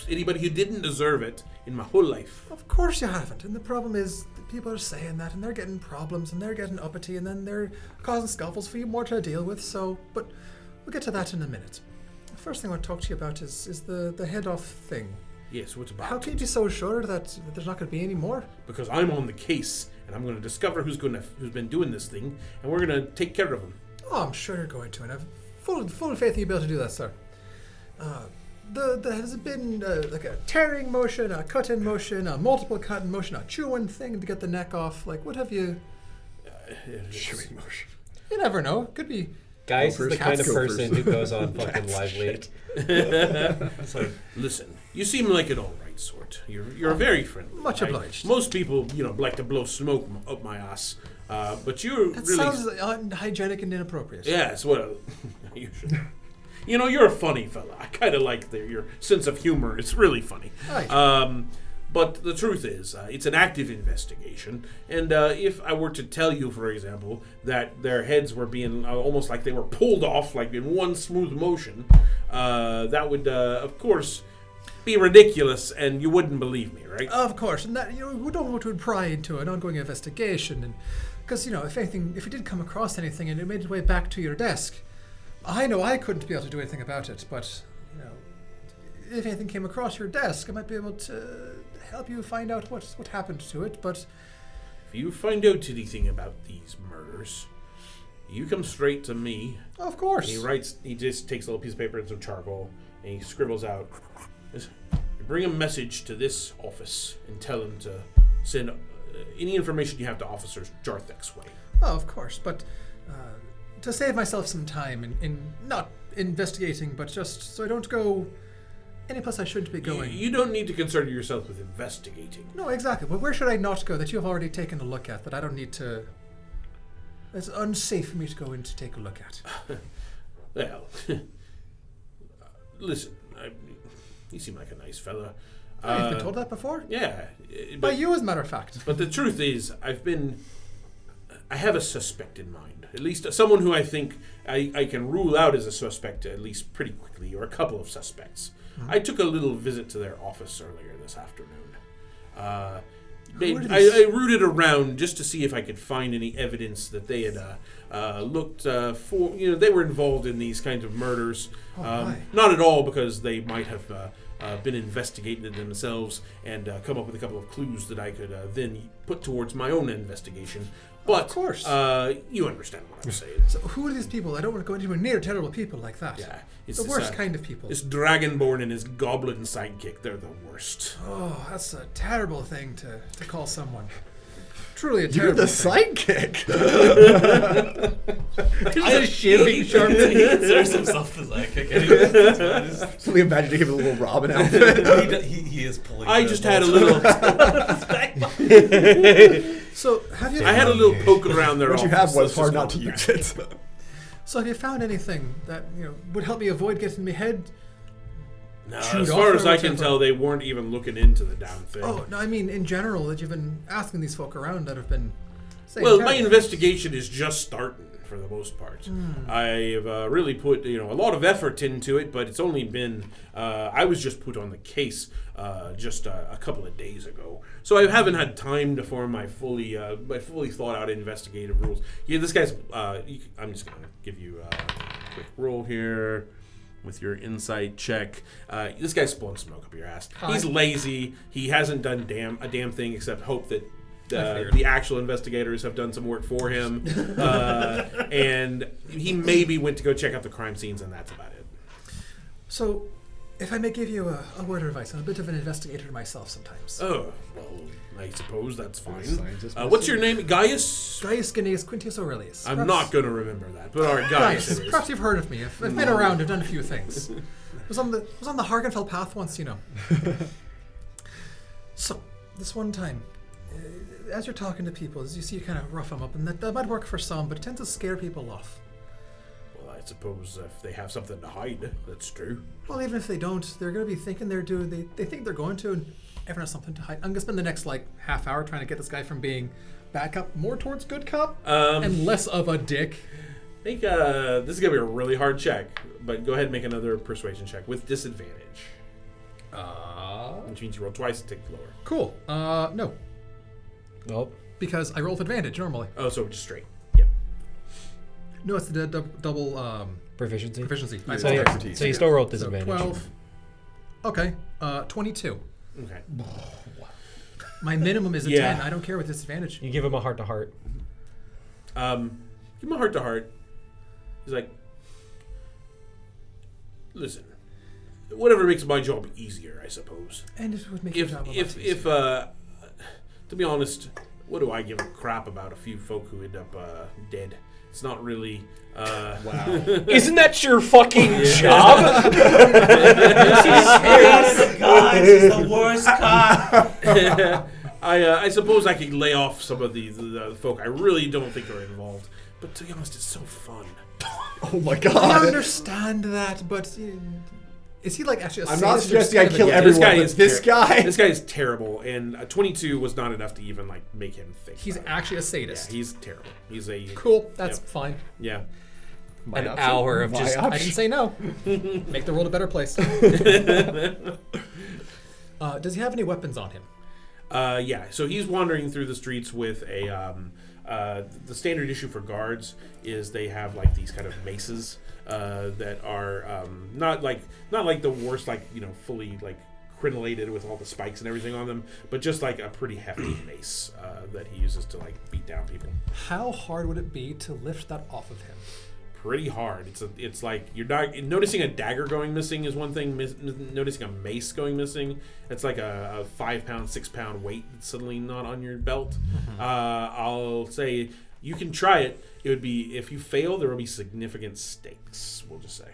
anybody who didn't deserve it in my whole life. Of course you haven't. And the problem is that people are saying that, and they're getting problems, and they're getting uppity, and then they're causing scuffles for you more to deal with. So, but we'll get to that in a minute. The first thing I want to talk to you about is the head off thing. Yes, what's about? How can you be so sure that there's not going to be any more? Because I'm on the case, and I'm going to discover who's been doing this thing, and we're going to take care of him. Oh, I'm sure you're going to, and I have full faith in you be able to do that, sir. There has been like a tearing motion, a cut-in motion, a multiple cut-in motion, a chewing thing to get the neck off. Like, what have you? Chewing motion. You never know. Could be. Guys Go is the first. kind of Cats go person first. who goes on fucking lively. It's like, listen, you seem like an all right sort. You're very friendly. Much obliged. Most people, like to blow smoke up my ass, but you're That really. sounds unhygienic and inappropriate. Yes, well, you should. You're a funny fella. I kind of like your sense of humor. It's really funny. Right. But the truth is, it's an active investigation. And if I were to tell you, for example, that their heads were being almost like they were pulled off, like in one smooth motion, that would, of course, be ridiculous, and you wouldn't believe me, right? Of course, and that we don't want to pry into an ongoing investigation, and because if you did come across anything and it made its way back to your desk, I know I couldn't be able to do anything about it, but if anything came across your desk, I might be able to help you find out what happened to it. But if you find out anything about these murders, you come straight to me. of course, He just takes a little piece of paper and some charcoal, and he scribbles out, you bring a message to this office and tell them to send any information you have to Officer Jarthek's way. Oh, of course, but to save myself some time in not investigating, but just so I don't go any place I shouldn't be going. You don't need to concern yourself with investigating. No, exactly. But where should I not go that you have already taken a look at that I don't need to... It's unsafe for me to go in to take a look at. Well, listen, you seem like a nice fella. You've been told that before? Yeah. By you, as a matter of fact. But the truth is, I have a suspect in mind. At least someone who I think I can rule out as a suspect at least pretty quickly, or a couple of suspects. Mm-hmm. I took a little visit to their office earlier this afternoon. Where I rooted around just to see if I could find any evidence that they had looked for. They were involved in these kinds of murders. Oh, my. Not at all because they might have been investigating it themselves and come up with a couple of clues that I could then put towards my own investigation. But Of course. you understand what I'm saying. So who are these people? I don't want to go anywhere near terrible people like that. Yeah, it's The this, worst kind of people. This Dragonborn and his goblin sidekick, they're the worst. Oh, that's a terrible thing to call someone. Truly a You're terrible the thing. sidekick. I shivving sharp. He considers himself the sidekick anyway. That's what it is. Suddenly imagine to give a little Robin outfit. He is pulling. I the just had a bolts. little. So have you? I had a little poke around their What you office, have was let's hard just not to call it use that. it. So have you found anything that would help me avoid getting my head? No, Chewed as off far or as I can whatever? tell, they weren't even looking into the damn thing. Oh no, I mean in general that you've been asking these folk around that have been. saying Well, my terrible investigation is just starting for the most part. I've really put a lot of effort into it, but it's only been I was just put on the case just a couple of days ago, so I haven't had time to form my fully thought out investigative rules. Yeah, this guy's. I'm just gonna give you a quick roll here. With your insight check, this guy's blowing smoke up your ass. Hi. He's lazy. He hasn't done a damn thing except hope that figured. the actual investigators have done some work for him, and he maybe went to go check out the crime scenes, and that's about it. So, if I may give you a word of advice, I'm a bit of an investigator myself sometimes. Oh, well, I suppose that's fine. Scientist What's your name? Gaius? Gaius Gnaeus Quintius Aurelius. I'm Perhaps- not going to remember that, but all right, Gaius. Gaius. It is. Perhaps you've heard of me. I've been around. I've done a few things. was on the Hagenfeld path once, So, this one time, as you're talking to people, as you see, you kind of rough them up, and that might work for some, but it tends to scare people off. Well, I suppose if they have something to hide, that's true. Well, even if they don't, they're going to be thinking they're doing. They think they're going to, and everyone has something to hide. I'm going to spend the next half hour trying to get this guy from being bad cop more towards good cop and less of a dick. I think this is going to be a really hard check, but go ahead and make another persuasion check with disadvantage. Which means you roll twice and take lower. Cool. No, Well, because I roll with advantage normally. Oh, so just straight. Yep. No, it's the double proficiency. proficiency. Yeah, So you, expertise. so you still rolled So disadvantage. 12. Okay. 22. Okay. My minimum is a Yeah. 10. I don't care with disadvantage. You give him a heart to heart. Give him a heart to heart. He's like, listen, whatever makes my job easier, I suppose. And it would make your If job a lot if easier. to be honest, what do I give a crap about a few folk who end up dead? It's not really. Wow. Isn't that your fucking job? God, she's the worst cop. I suppose I could lay off some of the folk I really don't think are involved. But to be honest, it's so fun. Oh my I god. understand that, but is he actually a I'm not sadist or suggesting I kind of a kill dick? everyone, guy but is this guy. This guy is terrible, and 22 was not enough to even make him think. He's about it. actually a Yeah, sadist. he's terrible. He's a Cool. That's Yep. fine. Yeah. My An option. hour of My just- I option. didn't say no. Make the world a better place. Does he have any weapons on him? Yeah. So he's wandering through the streets with a. The standard issue for guards is they have these kind of maces that are not like the worst fully crenellated with all the spikes and everything on them, but just a pretty hefty mace that he uses to beat down people. How hard would it be to lift that off of him? Pretty hard. It's like you're not noticing a dagger going missing is one thing. Noticing a mace going missing, it's like a 5 pound, 6 pound weight that's suddenly not on your belt. I'll say you can try it. It would be if you fail, there will be significant stakes. We'll just say.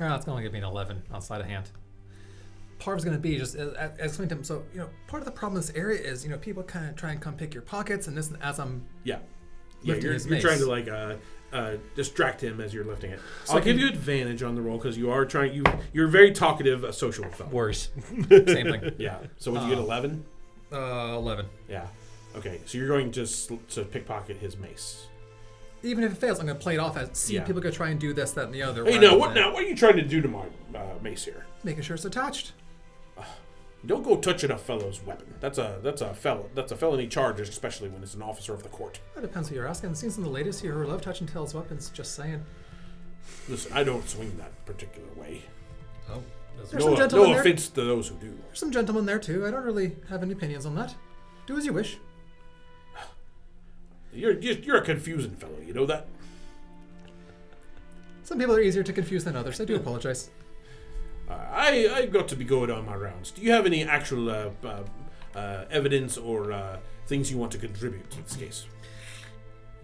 It's going to give me an 11 on sleight of hand. Part of it's going to be just as explained to him. So part of the problem in this area is people kind of try and come pick your pockets, and this as I'm Yeah. lifting You're his mace. trying to distract him as you're lifting it. So I'll I give can- you advantage on the roll because you are trying. You're very talkative, a social fellow. Worse. same thing. Yeah. So would you get 11? 11. Yeah. Okay. So you're going to pickpocket his mace. Even if it fails, I'm going to play it off as see Yeah. people go try and do this, that, and the other. Hey, rather now what? than Now what are you trying to do to my mace here? Making sure it's attached. Don't go touching a fellow's weapon. That's a felony charge, especially when it's an officer of the court. That depends who you're asking. It seems in the latest here who love touching Tails weapons. Just saying. Listen, I don't swing that particular way. Oh, that's There's some No, gentlemen no there. offense to those who do. There's some gentlemen there too. I don't really have any opinions on that. Do as you wish. You're a confusing fellow, you know that? Some people are easier to confuse than others. I do apologize. I've got to be going on my rounds. Do you have any actual evidence or things you want to contribute to this case?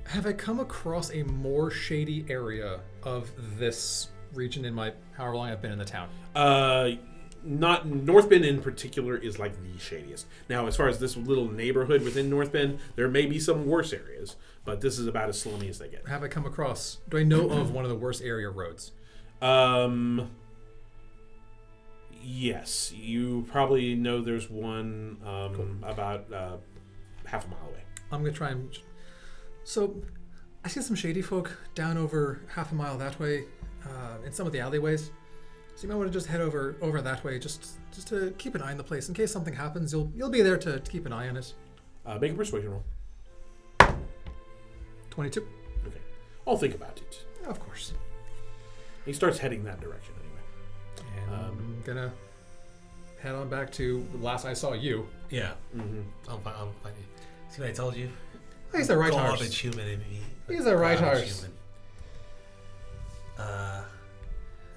Have I come across a more shady area of this region in my however long I've been in the town? Not North Bend in particular is like the shadiest. Now, as far as this little neighborhood within North Bend, there may be some worse areas, but this is about as slummy as they get. Have I come across? Do I know of one of the worst area roads? Yes, you probably know there's one about half a mile away. I'm gonna try and. So, I see some shady folk down over half a mile that way, in some of the alleyways. So you might want to just head over that way, just to keep an eye on the place in case something happens. You'll be there to keep an eye on it. Make a persuasion roll. 22. Okay, I'll think about it. Of course. He starts heading that direction anyway. And I'm gonna head on back to last I saw you. Yeah. Mm-hmm. I'm fine. See what I told you? He's a right Garbage horse. human in me. He's a right Garbage horse. human.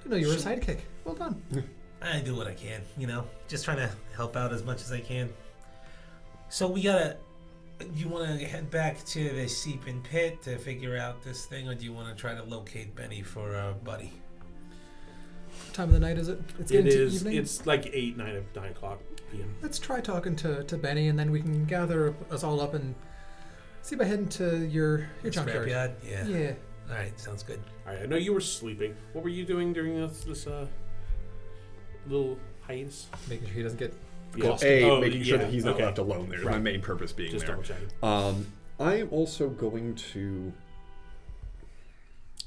You know, you were a sidekick. Well done. I do what I can, just trying to help out as much as I can. So you want to head back to the Seeping Pit to figure out this thing, or do you want to try to locate Benny for our buddy? What time of the night is it? It's getting to evening. It's like 9 o'clock p.m. Let's try talking to Benny, and then we can gather us all up and see about heading to your junkyard. Scrapyard? Yeah. Yeah. All right, sounds good. All right, I know you were sleeping. What were you doing during this little hiatus? Making sure he doesn't get. Yeah. Making sure yeah, that he's not okay. left alone there is my Right. main purpose being Just there. double checking. I am also going to.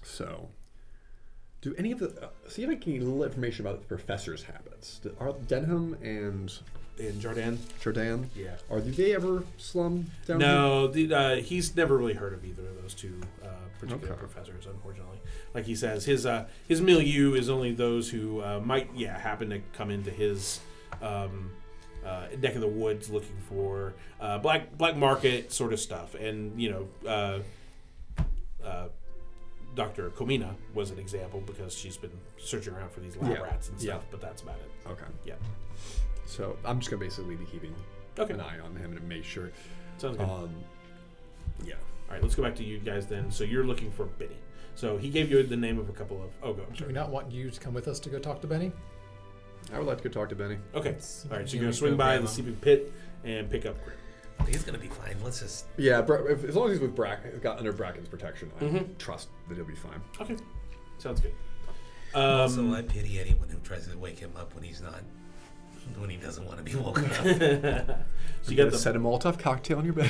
So, do any of the see if I can get a little information about the professor's habits? Are Denham and In Jordan? Jordan? Yeah. Do they ever slum down? No, he's never really heard of either of those two particular Okay. professors, unfortunately. Like he says, his milieu is only those who might happen to come into his neck of the woods looking for black market sort of stuff. And, Dr. Komina was an example because she's been searching around for these lab rats and stuff, but that's about it. Okay. Yeah. So I'm just gonna basically be keeping Okay. an eye on him to make sure. Sounds good. Yeah. All right, let's go back to you guys then. So you're looking for Benny. So he gave you the name of a couple of... Oh, go. I'm Do sorry. we not want you to come with us to go talk to Benny? I would like to go talk to Benny. Okay. Let's- All right, so Yeah, you're going we to swing go by grab the him. Seeping Pit and pick up Grim. He's gonna be fine. Let's just. Yeah, as long as he's with got under Bracken's protection, I Mhm. trust that he'll be fine. Okay. Sounds good. Also, I pity anyone who tries to wake him up when he doesn't want to be woken up. So you got the... set a Molotov cocktail on your bed.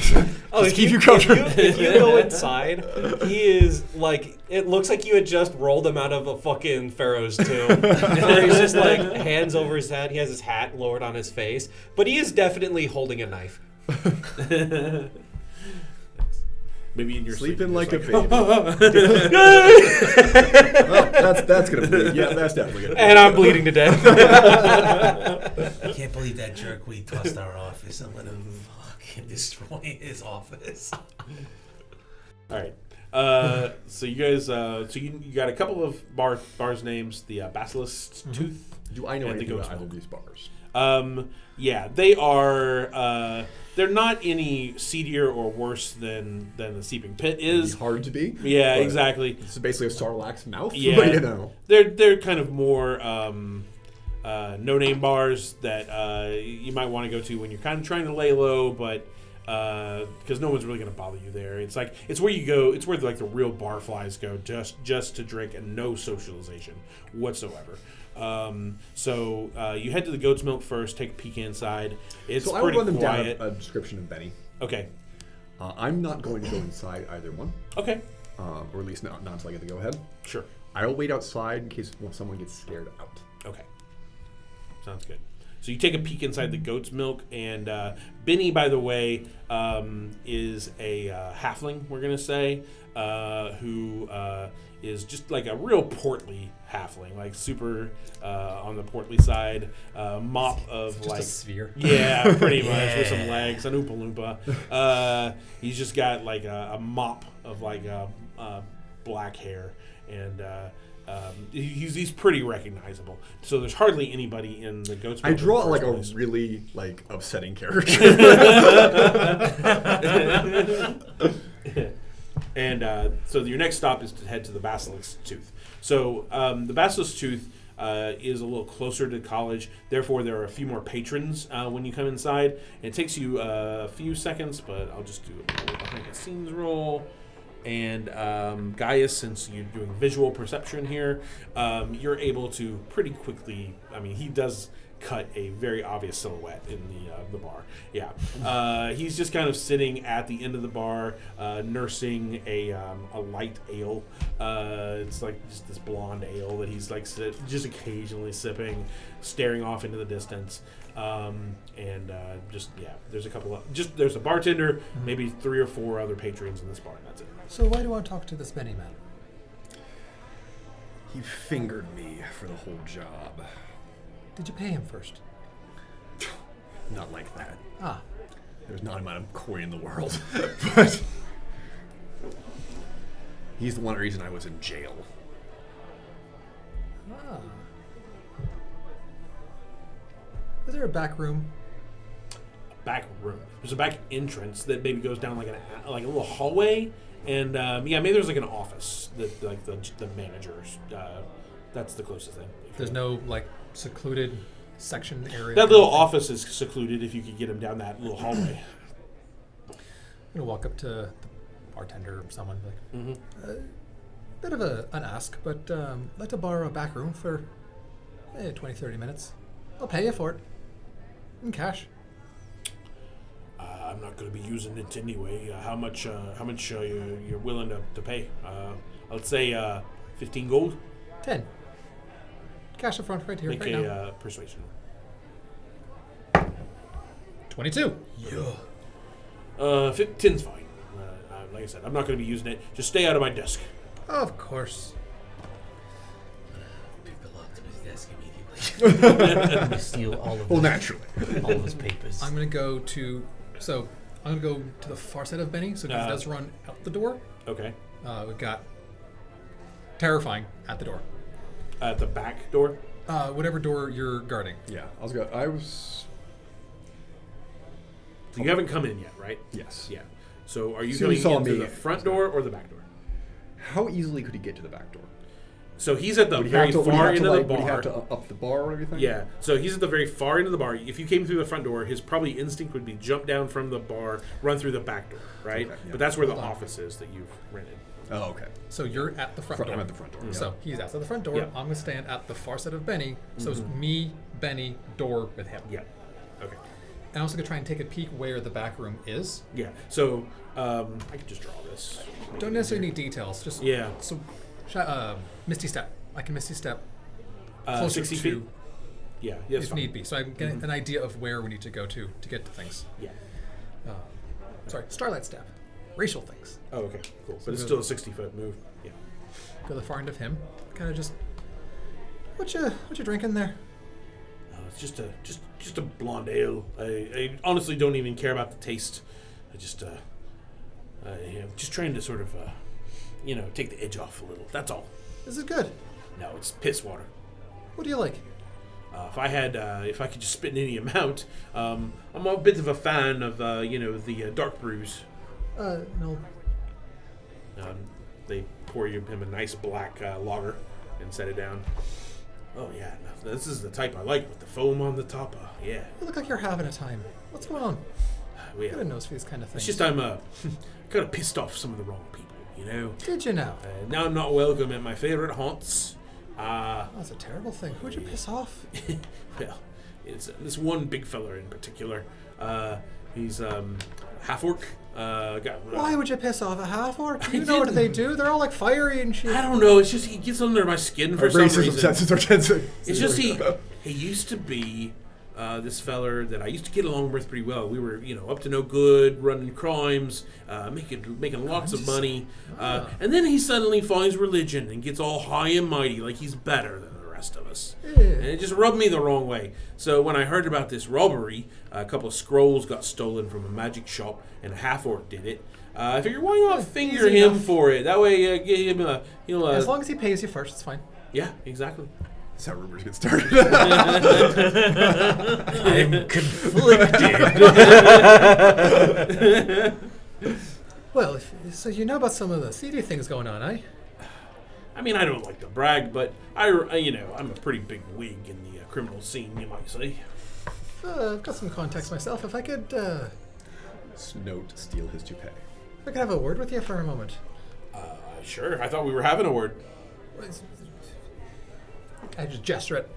Oh, Just keep you covered. If you go inside, he is like, it looks like you had just rolled him out of a fucking pharaoh's tomb. Where he's just like hands over his head. He has his hat lowered on his face, but he is definitely holding a knife. Maybe in your Sleeping sleep, like a you're baby. just Well, that's gonna bleed. Yeah, that's definitely gonna bleed. And I'm bleeding to death. I can't believe that jerk we tossed our office. I'm gonna fucking destroy his office. All right. So you guys, you got a couple of bars names. The Basilisk's Tooth. Do I know and the anything about Goat's either of Milk. these bars? Yeah, they are. They're not any seedier or worse than the Seeping Pit It'd is. be hard to be. Yeah, but exactly. It's basically a Sarlacc's mouth. Yeah. But, you know. They're kind of more no-name bars that you might want to go to when you're kind of trying to lay low, but because no one's really going to bother you there. It's like it's where you go. It's where like the real barflies go, just to drink and no socialization whatsoever. So you head to the Goat's Milk first. Take a peek inside. It's So I would pretty run them quiet. down a description of Benny. Okay. I'm not going to go inside either one, Okay. or at least not until I get the go-ahead. Sure. I will wait outside in case someone gets scared out. Okay. Sounds good. So you take a peek inside the Goat's Milk, and Benny, by the way, is a halfling, we're going to say, who is just like a real portly halfling, like super on the portly side, mop of Just like a sphere. yeah, pretty much with some legs, an Oompa Loompa. He's just got like a mop of like black hair, and he's pretty recognizable. So there's hardly anybody in the goat's. I draw like a place. really like upsetting character. And so your next stop is to head to the Basilisk's Tooth. So the Basilisk's Tooth is a little closer to college. Therefore, there are a few more patrons when you come inside. And it takes you a few seconds, but I'll just do a little behind the scenes roll. And Gaius, since you're doing visual perception here, you're able to pretty quickly. I mean, he does cut a very obvious silhouette in the bar. Yeah, he's just kind of sitting at the end of the bar, nursing a light ale. It's like just this blonde ale that he's like just occasionally sipping, staring off into the distance. There's a couple of there's a bartender, maybe 3 or 4 other patrons in this bar, and that's it. So why do you want to talk to this Benny man? He fingered me for the whole job. Did you pay him first? Not like that. Ah, There's not an amount of coin in the world. But he's the one reason I was in jail. ah. Is there a back room? Back room. There's a back entrance that maybe goes down like a little hallway, and maybe there's like an office that like the managers. That's the closest thing. There's no like secluded section area. That little office is secluded if you could get him down that little hallway. I'm gonna walk up to the bartender or someone like, Mm-hmm. bit of an ask, but I'd like to borrow a back room for 20-30 minutes. I'll pay you for it in cash. I'm not going to be using it anyway. How much you're willing to pay? I'd say 15 gold. 10. Cash up front right here, Make right now. a persuasion. 22. Yeah. 10's fine. Like I said, I'm not going to be using it. Just stay out of my desk. Of course. Pick the lock to his desk immediately. I'm gonna steal all of Well, naturally. all of his papers. I'm gonna go to the far side of Benny, so he does run out the door. Okay. We've got terrifying at the door. At the back door. Whatever door you're guarding. Yeah, I was. So you haven't come in yet, right? Yes. Yeah. So are you So you coming saw in through me. the front door or the back door? How easily could he get to the back door? So he's at the Would he very have to, far would he have end to, of like, the Would he bar. have to up the bar or everything? Yeah, so he's at the very far end of the bar. If you came through the front door, his probably instinct would be jump down from the bar, run through the back door, right? Okay, yeah. But that's where the Hold on. office is that you've rented. Oh, okay. So you're at the front door. I'm at the front door. So he's outside the front door. Yeah. I'm gonna stand at the far side of Benny. So it's me, Benny, door with him. Yeah. Okay. And I'm also gonna try and take a peek where the back room is. Yeah. So I could just draw this. Don't necessarily need details. Just Yeah. So, Misty Step. I can Misty Step closer 60 to feet. Yeah. Yeah. if need be. So I can get an idea of where we need to go to get to things. Yeah. Sorry, Starlight Step. Racial things. Oh, okay. Cool. But So it's go- still a 60-foot move. Yeah. Go to the far end of him. Kind of just. What you drinking there? It's just a blonde ale. I honestly don't even care about the taste. I just just trying to sort of take the edge off a little. That's all. This is good. No, it's piss water. What do you like? If I could just spit in any amount, I'm a bit of a fan of the dark brews. No. They pour him a nice black lager and set it down. Oh yeah, no, this is the type I like with the foam on the top. Yeah, You look like you're having a time. What's going on? we I got a nose for these kind of things. It's just I'm kind of pissed off some of the wrong people. Did you know? Now I'm not welcome at my favorite haunts. That's a terrible thing. Who'd you piss off? Well, it's this one big fella in particular. He's half orc. Why would you piss off a half orc? You know what they do? They're all like fiery and shit. I don't know. It's just he gets under my skin for Our some racism reason. senses are tense. It's just he used to be this feller that I used to get along with pretty well. We were, up to no good, running crimes, making lots of money. And then he suddenly finds religion and gets all high and mighty, like he's better than the rest of us. Yeah. And it just rubbed me the wrong way. So when I heard about this robbery, a couple of scrolls got stolen from a magic shop, and a half-orc did it. I figured, why not finger easy him enough. for it? That way, get him As long as he pays you first, it's fine. yeah, exactly. That's how rumors get started. I'm conflicted. Well, so you know about some of the seedy things going on, eh? I mean, I don't like to brag, but I'm a pretty big wig in the criminal scene, you might say. I've got some context myself. If I could Snout steal his toupee. if I could have a word with you for a moment. Sure. I thought we were having a word. I just gesture at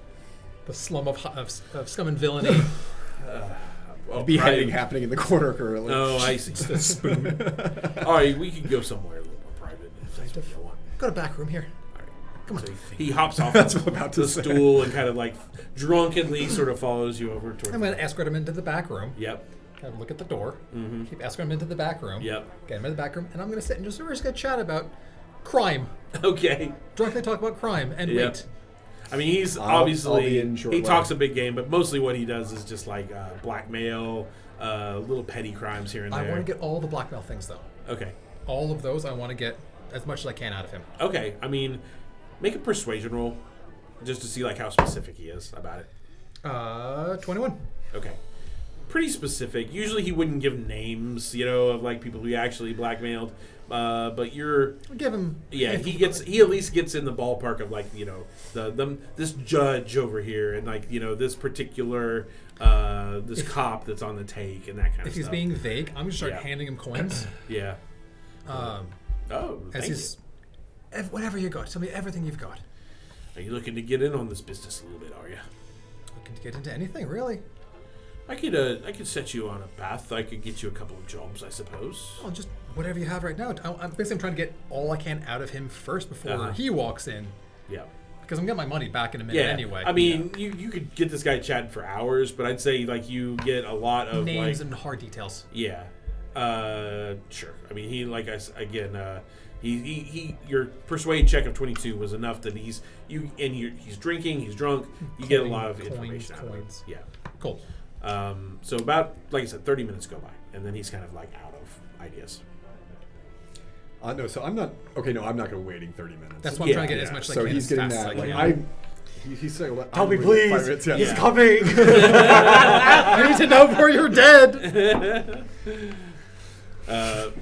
the slum of scum and villainy. Beheading happening in the corner currently. Oh, I see. The spoon. All right, we could go somewhere a little more private if that's what you want. Got a back room here. All right. Come on. So he hops off That's what I'm about to the say. stool and kind of like drunkenly sort of follows you over toward. I'm going to escort him into the back room. Yep. Have a look at the door. Mm-hmm. Keep escorting him into the back room. Yep. Get him in the back room, and I'm going to sit and we're just going to chat about crime. Okay. Drunkenly talk about crime and Yep. wait. I mean, he's I'll be obviously in he shortly. talks a big game, but mostly what he does is just like blackmail, little petty crimes here and there. I want to get all the blackmail things though. Okay. All of those, I want to get as much as I can out of him. Okay. I mean, make a persuasion roll just to see like how specific he is about it. 21. Okay. Pretty specific. Usually he wouldn't give names, of like people he actually blackmailed. But you're I'll give him. yeah, he at least gets in the ballpark of like, this judge over here and like, this particular this cop that's on the take and that kind of If stuff. he's being vague, I'm going to start Yeah. handing him coins. Yeah. Um, Oh, as thank he's whatever you got. Tell me everything you've got. you. Are you looking to get in on this business a little bit, are you? Looking to get into anything, really. I could set you on a path. I could get you a couple of jobs, I suppose. Well, just whatever you have right now. I'm basically trying to get all I can out of him first before Uh-huh. he walks in, Yeah. because I'm getting my money back in a minute Yeah. anyway. I mean, you could get this guy chatting for hours, but I'd say like you get a lot of names like and hard details. yeah. Sure. I mean, he like I s- again. He your persuade check of 22 was enough that he's drinking, he's drunk. You get a lot of information out of him. Coins. Yeah. Cool. So about like I said, 30 minutes go by, and then he's kind of like out of ideas. No, so I'm not. Okay, no, I'm not going to waiting 30 minutes. That's why I'm Yeah, trying to get as yeah. much as so I can he's as getting fast as that. I Like can. he's saying, well, Tell me, I'm waiting 5 please. minutes, yeah. He's Yeah. coming. I need to know before you're dead.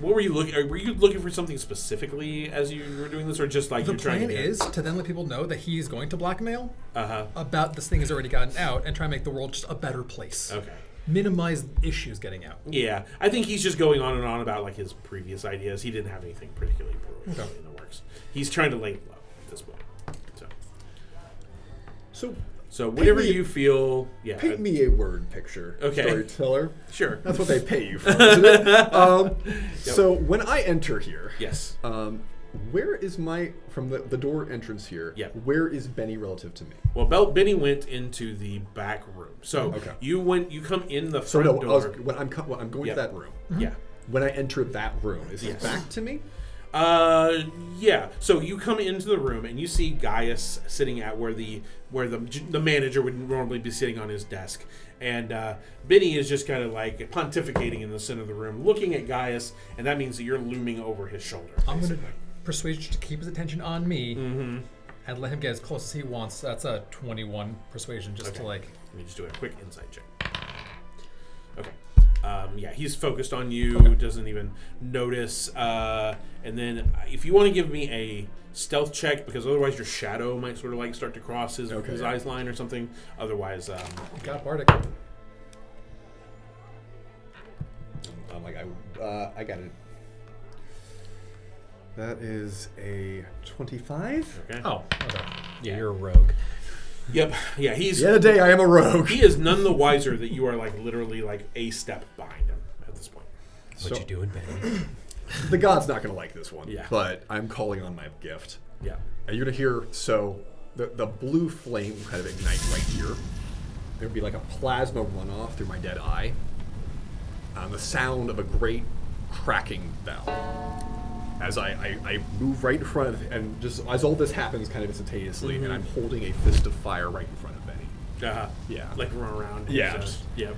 What were you looking? Were you looking for something specifically as you were doing this, or just like The you're trying plan to get, is to then let people know that he's going to blackmail Uh-huh. about this thing has already gotten out and try and make the world just a better place. Okay. Minimize issues getting out. Yeah, I think he's just going on and on about like his previous ideas. He didn't have anything particularly brutal Okay. in the works. He's trying to lay it low at this point. So whatever me- you feel, yeah, Paint me a word picture, Okay. storyteller. sure. That's what they pay you for, isn't it? So when I enter here, Yes. where is from the door entrance here? Yep. Where is Benny relative to me? Well, Benny went into the back room. So Okay. you come in the So front no, door. when I'm going Yep. to that room. Yeah. When I enter that room, is Yes. his back to me? Yeah. So you come into the room and you see Gaius sitting at where the manager would normally be sitting on his desk, and Benny is just kind of like pontificating in the center of the room, looking at Gaius, and that means that you're looming over his shoulder. I'm going to basically. persuade you to keep his attention on me Mm-hmm. and let him get as close as he wants. That's a 21 persuasion just to Okay. like. Let me just do a quick insight check. Okay. Yeah, he's focused on you, doesn't even notice. And then if you want to give me a stealth check, because otherwise your shadow might sort of like start to cross his eyes line or something. Otherwise, Got Bardic. I'm like, I got it. That is a 25. okay. Oh, okay. Yeah, you're a rogue. Yep. Yeah, he's The other day, I am a rogue. he is none the wiser that you are like literally like a step behind him at this point. What you doing, Benny? The god's not going to like this one. Yeah. But I'm calling on my gift. Yeah. And you're going to hear, so the blue flame kind of ignite right here. there'd be like a plasma runoff through my dead eye, the sound of a great cracking bell. As I move right in front of, and just as all this happens kind of instantaneously, and I'm holding a fist of fire right in front of Benny. Yeah. Like run around. Yeah. Yep.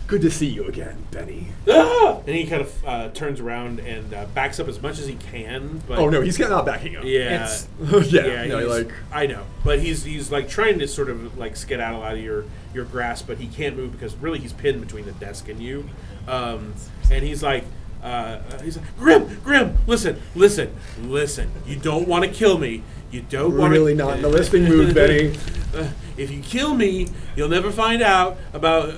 Good to see you again, Benny. And he kind of turns around and backs up as much as he can. But Oh no, he's not backing up. Yeah. yeah. No, he's- like I know, but he's like trying to sort of like skedaddle out of your grasp, but he can't move because really he's pinned between the desk and you. And he's like, Grim, listen. You don't want to kill me. You don't want really not in the listening mood, Benny. If you kill me, you'll never find out about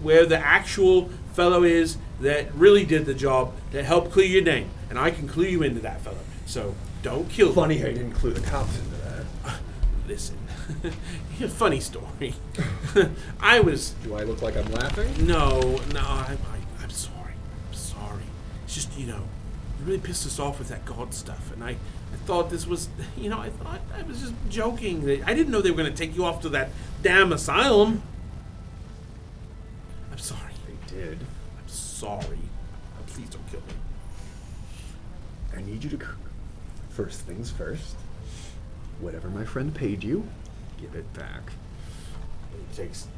where the actual fellow is that really did the job that helped clear your name, and I can clue you into that fellow. So don't kill me. Funny how you didn't include the cops into that. Listen, funny story. I was Do I look like I'm laughing? no. I'm sorry. It's just you really pissed us off with that God stuff, and I thought this was I thought I was just joking. I didn't know they were going to take you off to that damn asylum. I'm sorry. They did. I'm sorry. Please don't kill me. I need you to. First things first. Whatever my friend paid you, give it back. It takes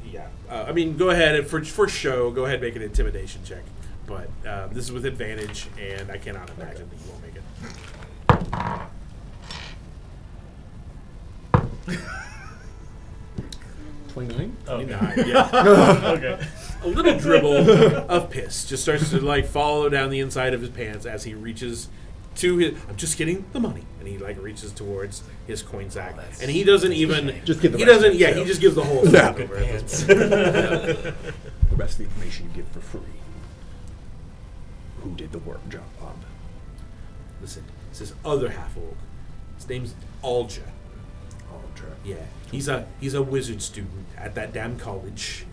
I mean, go ahead and for show. Go ahead and make an intimidation check. But this is with advantage, and I cannot imagine that you won't make it. 29? Oh. 29, yeah. Okay. A little dribble of piss just starts to like follow down the inside of his pants as he reaches to his. I'm just getting the money, and he like reaches towards his coin sack, and he doesn't even. Just give the He rest doesn't. of it, Yeah, too. he just gives the whole Yeah. thing over. At this Pants. point. The rest of the information you give for free. Who did the work job? Listen, it's this other half orc. His name's Alja. Yeah, he's a wizard student at that damn college,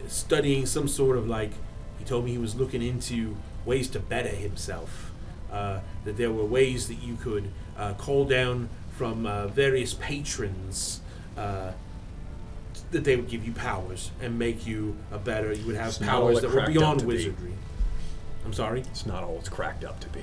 studying some sort of like. He told me he was looking into ways to better himself. That there were ways that you could call down from various patrons. That they would give you powers and make you a better. You would have It's not all powers it that were cracked beyond up to be. wizardry. I'm sorry. It's not all it's cracked up to be.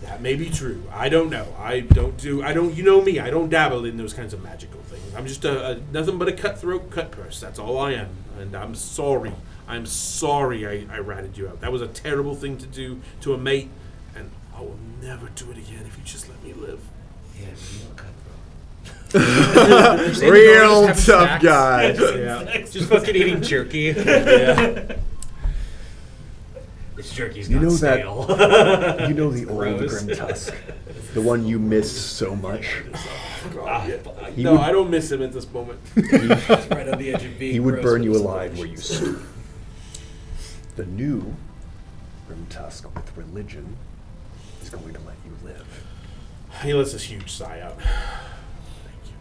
That may be true. I don't know. I don't. You know me. I don't dabble in those kinds of magical things. I'm just nothing but a cutthroat cut purse. That's all I am. And I'm sorry. I'm sorry I ratted you out. That was a terrible thing to do to a mate, and I will never do it again if you just let me live. Yeah, real cutthroat. Real tough guy. Yeah. Just fucking eating jerky. Yeah. This jerky's You not know that- stale. You know the old Gross. Grim Tusk? The one you miss so much? He No, would- I don't miss him at this moment. Right on the edge of being He would gross burn with you his alive where you emotions. stood. The new Grim Tusk with religion is going to let you live. He lets this huge sigh out. Thank you.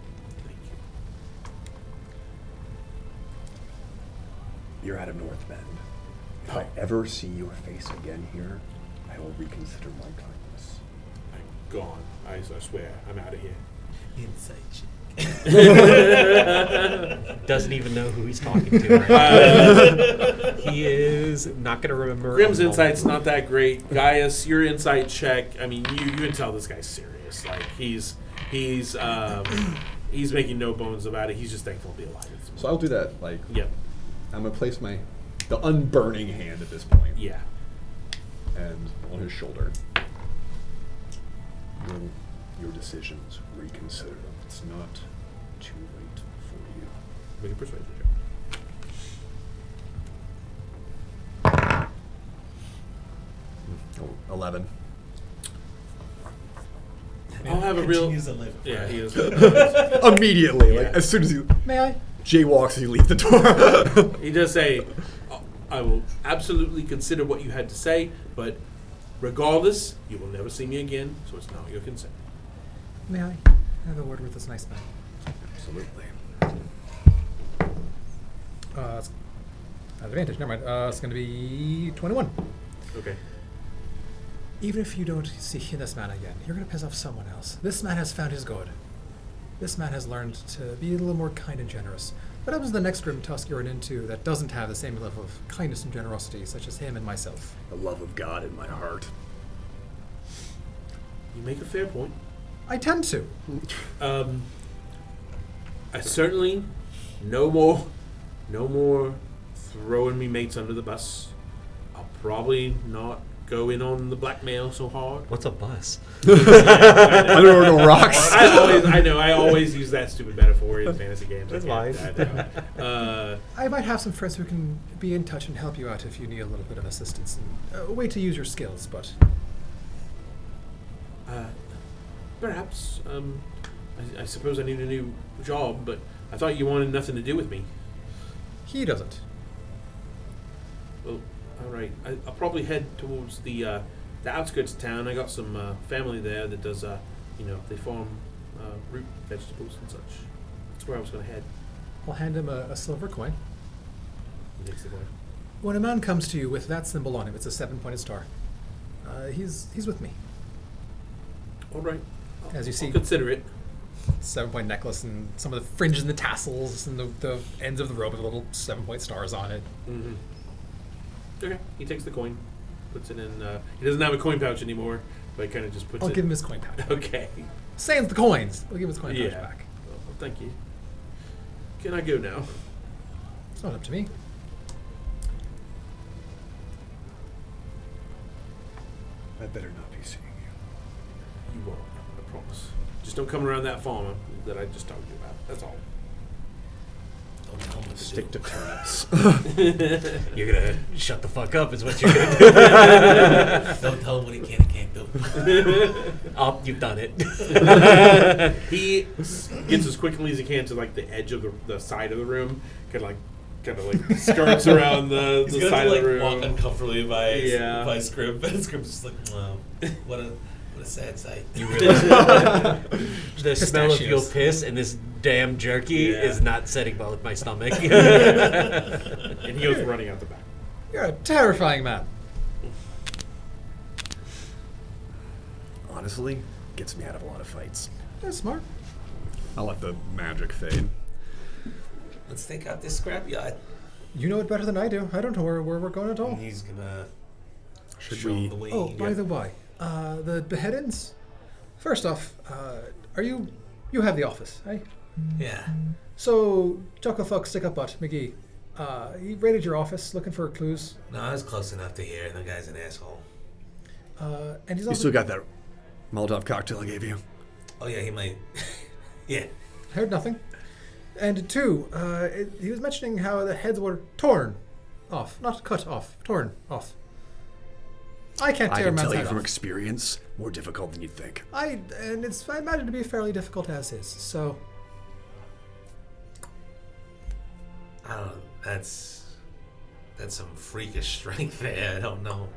You're out of North Bend. If I ever see your face again here, I will reconsider my kindness. I'm gone. I swear. I'm out of here. Inside check. Doesn't even know who he's talking to. Right now. He is not going to remember. Grimm's a moment. insight's not that great. Gaius, your insight check. I mean, you can tell this guy's serious. Like he's making no bones about it. He's just thankful to be alive. So I'll do that. Like, Yep. I'm gonna place the unburning hand at this point, Yeah. and on his shoulder. Your decisions, reconsider them. It's not too late for you. Make a persuasion check. 11. I'll have a real. Continues to live Yeah, he is. Immediately, like Yeah. as soon as he May I? jaywalks, you leave the door. He does say, I will absolutely consider what you had to say, but regardless, you will never see me again, so it's not your consent. May I have a word with this nice man? Absolutely. It's advantage. Never mind. It's going to be 21. Okay. Even if you don't see this man again, you're going to piss off someone else. This man has found his God. This man has learned to be a little more kind and generous. What happens to the next grim tusk you run into that doesn't have the same level of kindness and generosity, such as him and myself? The love of God in my heart. You make a fair point. I tend to. I certainly no more throwing me mates under the bus. I'll probably not go in on the blackmail so hard. What's a bus? I don't know no rocks. I always use that stupid metaphor in fantasy games. That's I fine. I might have some friends who can be in touch and help you out if you need a little bit of assistance and a way to use your skills, but... Perhaps. I suppose I need a new job, but I thought you wanted nothing to do with me. He doesn't. Well, all right. I'll probably head towards the outskirts of town. I got some family there that does, they farm root vegetables and such. That's where I was going to head. I'll hand him a silver coin. He takes the coin. When a man comes to you with that symbol on him, it's a 7-pointed star. He's with me. All right. As you see, I'll consider it. 7-point necklace and some of the fringes and the tassels and the ends of the robe with little 7-point stars on it. Mm-hmm. Okay. He takes the coin, puts it in. He doesn't have a coin pouch anymore, but he kind of just puts I'll it. give him his coin pouch. Okay. Sans the coins. We'll give him his coin pouch Yeah. back. Well, thank you. Can I go now? It's not up to me. I better not be seeing you. You won't. I promise. Just don't come around that farm that I just told you about. That's all. Don't tell him what to Stick do. to turnips. You're gonna shut the fuck up is what you're gonna do. Don't tell him what he can and can't do. Oh, you've done it. He gets as quickly as he can to like the edge of the side of the room, kind of like skirts around the He's side gonna of the room. walk uncomfortably by Yeah. Scrib, and Scrib's just like, wow, what a sad sight. You really the smell of your Pistachios. piss and this damn jerky Yeah. is not setting well with my stomach. And he goes running out the back. You're a terrifying man. Honestly, gets me out of a lot of fights. That's smart. I'll let the magic fade. Let's take out this scrapyard. You know it better than I do. I don't know where we're going at all. And he's gonna Should show him we? the way. Oh, by the way, the beheadings. First off, are you have the office, eh? Yeah. So, Chucklefuck, Stick Up Butt, McGee. He raided your office looking for clues. No, I was close enough to hear, and the guy's an asshole. And he's You also still got that Molotov cocktail I gave you? Oh yeah, he might. Yeah. heard nothing. And 2, he was mentioning how the heads were torn off, not cut off, torn off. I can't I tear a can man's tell you head from off. experience, more difficult than you'd think. I imagine to be fairly difficult as is. So I don't know. That's some freakish strength there. I don't know.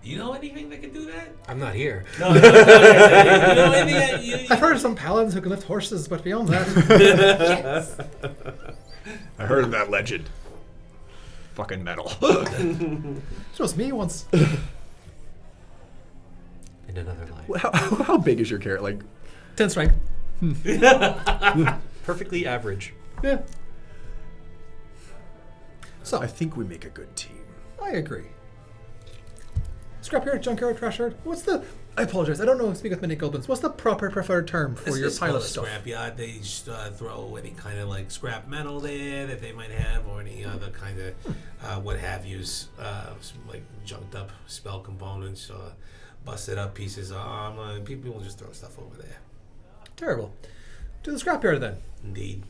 You know anything that could do that? I'm not here. No. You know anything that I've heard of some paladins who can lift horses, but beyond that, I heard of that legend. Fucking metal. it was me once. In another life. how big is your carrot? Like, 10 strength. Perfectly average. Yeah. So I think we make a good team. I agree. Scrapyard, junkyard, trashyard. What's the? I apologize. I don't know. Speak with many goblins. What's the proper preferred term for your pile of stuff? Scrapyard. They just throw any kind of like scrap metal there that they might have, or any other kind of what have yous, like junked up spell components, or busted up pieces of armor. People will just throw stuff over there. Terrible. To the scrapyard then. Indeed.